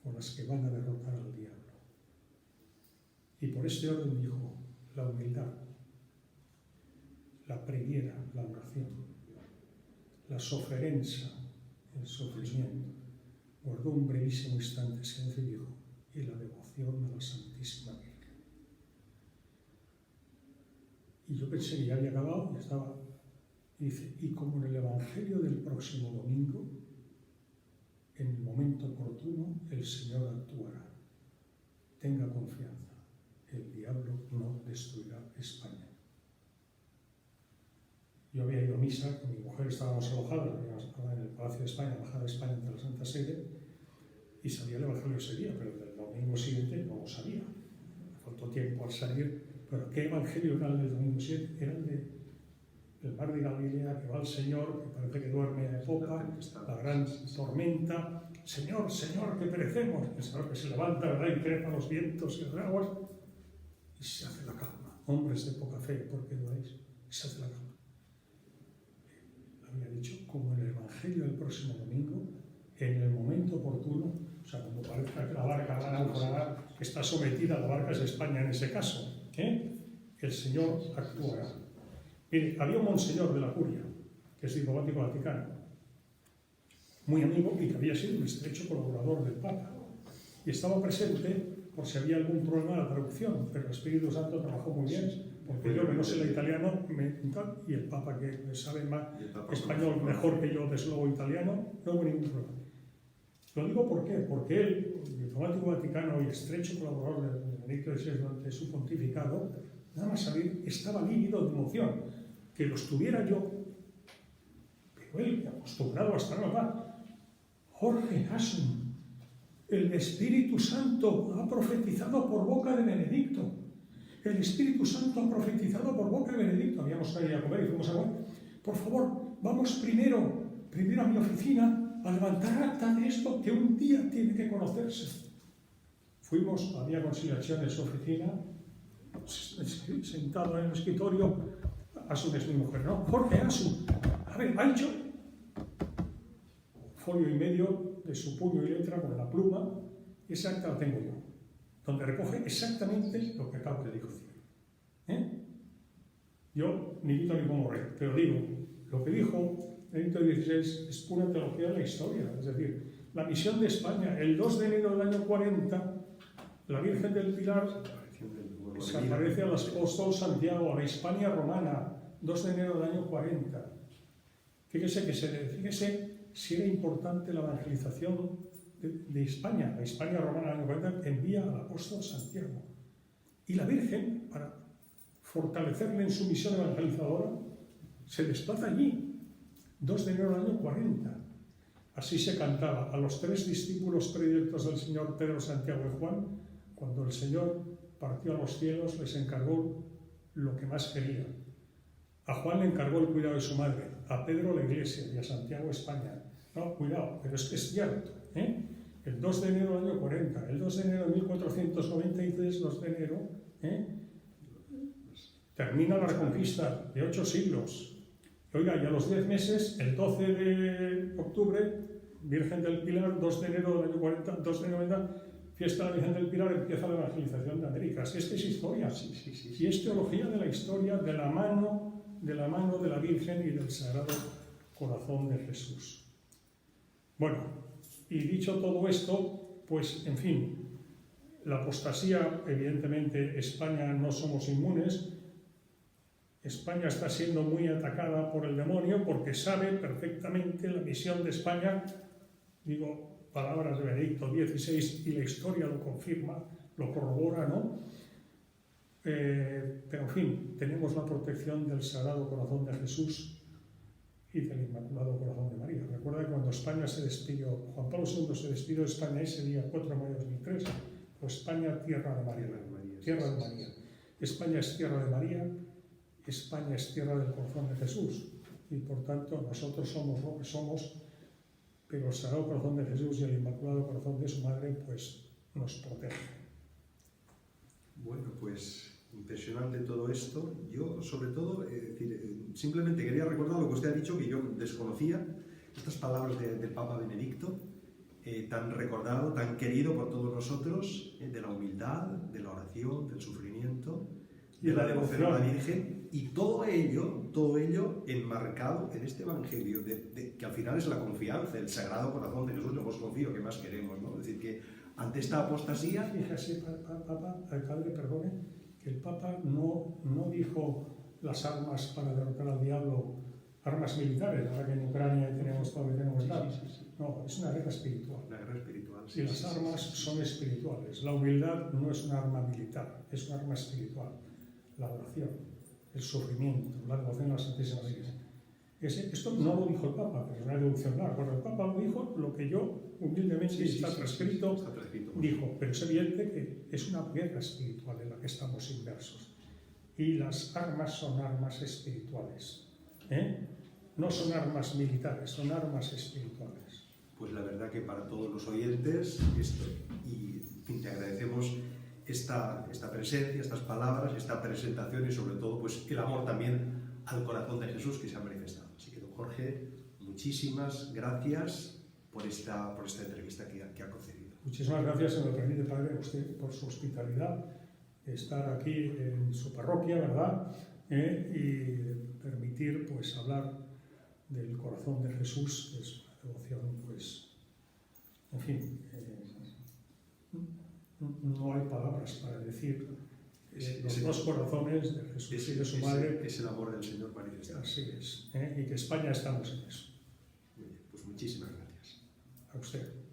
con las que van a derrotar al diablo. Y por este orden dijo: la humildad, la preguera, la oración, la soferenza, el sufrimiento. Guardó un brevísimo instante de silencio y dijo: y la devoción a la Santísima Virgen. Y yo pensé que ya había acabado y estaba. Y dice: y como en el Evangelio del próximo domingo, en el momento oportuno el Señor actuará. Tenga confianza, el diablo no destruirá España. Yo había ido a misa, con mi mujer estábamos alojados en el Palacio de España, en la Embajada de España ante la Santa Sede, y sabía el Evangelio ese día, pero el domingo siguiente no lo sabía. Me faltó tiempo al salir, pero ¿qué Evangelio era el del domingo siguiente? Era el del mar de Galilea, que va el Señor, que parece que duerme de popa, la gran tormenta. Señor, Señor, que perecemos. El Señor que se levanta, ¿verdad?, y crepa los vientos y las aguas, y se hace la calma. Hombres de poca fe, ¿por qué dudáis? Y se hace la calma. Había dicho, como en el Evangelio del próximo domingo, en el momento oportuno, o sea, cuando parezca que la barca va a naufragar, que está sometida a la barca de España en ese caso, el Señor actuará. Mire, había un monseñor de la Curia, que es diplomático vaticano, muy amigo y que había sido un estrecho colaborador del Papa, y estaba presente por si había algún problema de la traducción, pero el Espíritu Santo trabajó muy bien, porque yo que no sé el italiano, y el Papa que sabe más español mejor que yo, desde luego italiano, no hubo ningún problema. Lo digo ¿por qué? Porque él, diplomático vaticano y estrecho colaborador de Benedicto XVI durante su pontificado, nada más salir, estaba lívido de emoción. Que lo estuviera yo, pero él, acostumbrado a estar acá, Jorge Hassum, el Espíritu Santo ha profetizado por boca de Benedicto. El Espíritu Santo ha profetizado por boca de Benedicto. Habíamos salido a comer y fuimos a comer. Por favor, vamos primero a mi oficina a levantar acta de esto que un día tiene que conocerse. Fuimos, había conciliación en su oficina, sentado en el escritorio. Hassum es mi mujer, ¿no? Jorge Hassum, a ver, ha hecho folio y medio de su puño y letra con la pluma, esa acta la tengo yo, donde recoge exactamente lo que acabo de decir. Yo ni quito ni pongo rey, pero digo, lo que dijo Benedicto XVI es pura teología de la historia, es decir, la misión de España, el 2 de enero del año 40, la Virgen del Pilar se aparece al apóstol Santiago, a la Hispania romana, 2 de enero del año 40. Fíjese si era importante la evangelización de España. La Hispania romana del año 40 envía al apóstol Santiago. Y la Virgen, para fortalecerle en su misión evangelizadora, se desplaza allí, 2 de enero del año 40. Así se cantaba a los 3 discípulos predilectos del Señor, Pedro, Santiago y Juan, cuando el Señor partió a los cielos, les encargó lo que más quería. A Juan le encargó el cuidado de su madre, a Pedro la iglesia y a Santiago España. No, cuidado, pero es que es cierto. El 2 de enero del año 40, el 2 de enero de 1493, 2 de enero, termina la reconquista de 8 siglos. Oiga, y a los 10 meses, el 12 de octubre, Virgen del Pilar, 2 de enero del año 40, 2 de 90, fiesta de la Virgen del Pilar, empieza la evangelización de América. Si es que es historia, si es teología de la historia, de la mano de la Virgen y del Sagrado Corazón de Jesús. Bueno, y dicho todo esto, pues, en fin, la apostasía, evidentemente, España no somos inmunes. España está siendo muy atacada por el demonio porque sabe perfectamente la misión de España, digo, palabras de Benedicto XVI, y la historia lo confirma, lo corrobora, ¿no? Pero, en fin, tenemos la protección del Sagrado Corazón de Jesús y del Inmaculado Corazón de María. Recuerda que cuando España se despidió, Juan Pablo II se despidió de España ese día 4 de mayo de 2003, pues España, tierra de María, tierra de María. España es tierra de María, España es tierra del Corazón de Jesús, y por tanto nosotros somos lo que somos, pero el Sagrado Corazón de Jesús y el Inmaculado Corazón de su Madre, pues, nos protegen. Bueno, pues impresionante todo esto. Yo, sobre todo, simplemente quería recordar lo que usted ha dicho, que yo desconocía, estas palabras del Papa Benedicto, tan recordado, tan querido por todos nosotros, de la humildad, de la oración, del sufrimiento, de la devoción a la Virgen, y todo ello enmarcado en este Evangelio, que al final es la confianza, el Sagrado Corazón de Jesús, lo hemos confiado, que más queremos, ¿no? Es decir, que ante esta apostasía... Fíjese, padre, perdone, que el Papa no dijo las armas para derrotar al diablo, armas militares, ahora que en Ucrania tenemos todo lo que tenemos. No, es una guerra espiritual. La guerra espiritual, y las armas son espirituales. La humildad no es una arma militar, es una arma espiritual. La oración, el sufrimiento, la devoción a la Santísima Virgen. Esto no lo dijo el Papa, pero es una deducción larga. Bueno, el Papa lo dijo, lo que yo humildemente está transcrito, dijo, pero es evidente que es una guerra espiritual en la que estamos inmersos. Y las armas son armas espirituales. No son armas militares, son armas espirituales. Pues la verdad que para todos los oyentes, y en fin, te agradecemos esta presencia, estas palabras, esta presentación y sobre todo pues el amor también al corazón de Jesús que se ha manifestado. Así que, don Jorge, muchísimas gracias por esta entrevista que ha concedido. Muchísimas gracias, se me permite, padre, a usted por su hospitalidad, estar aquí en su parroquia, ¿verdad? Y permitir pues hablar del corazón de Jesús, que es una devoción, pues, en fin, no hay palabras para decir los dos corazones de Jesús y de su Madre. Es el amor del Señor manifestado. Así es, y que España estamos en eso. Muy bien, pues muchísimas gracias. A usted.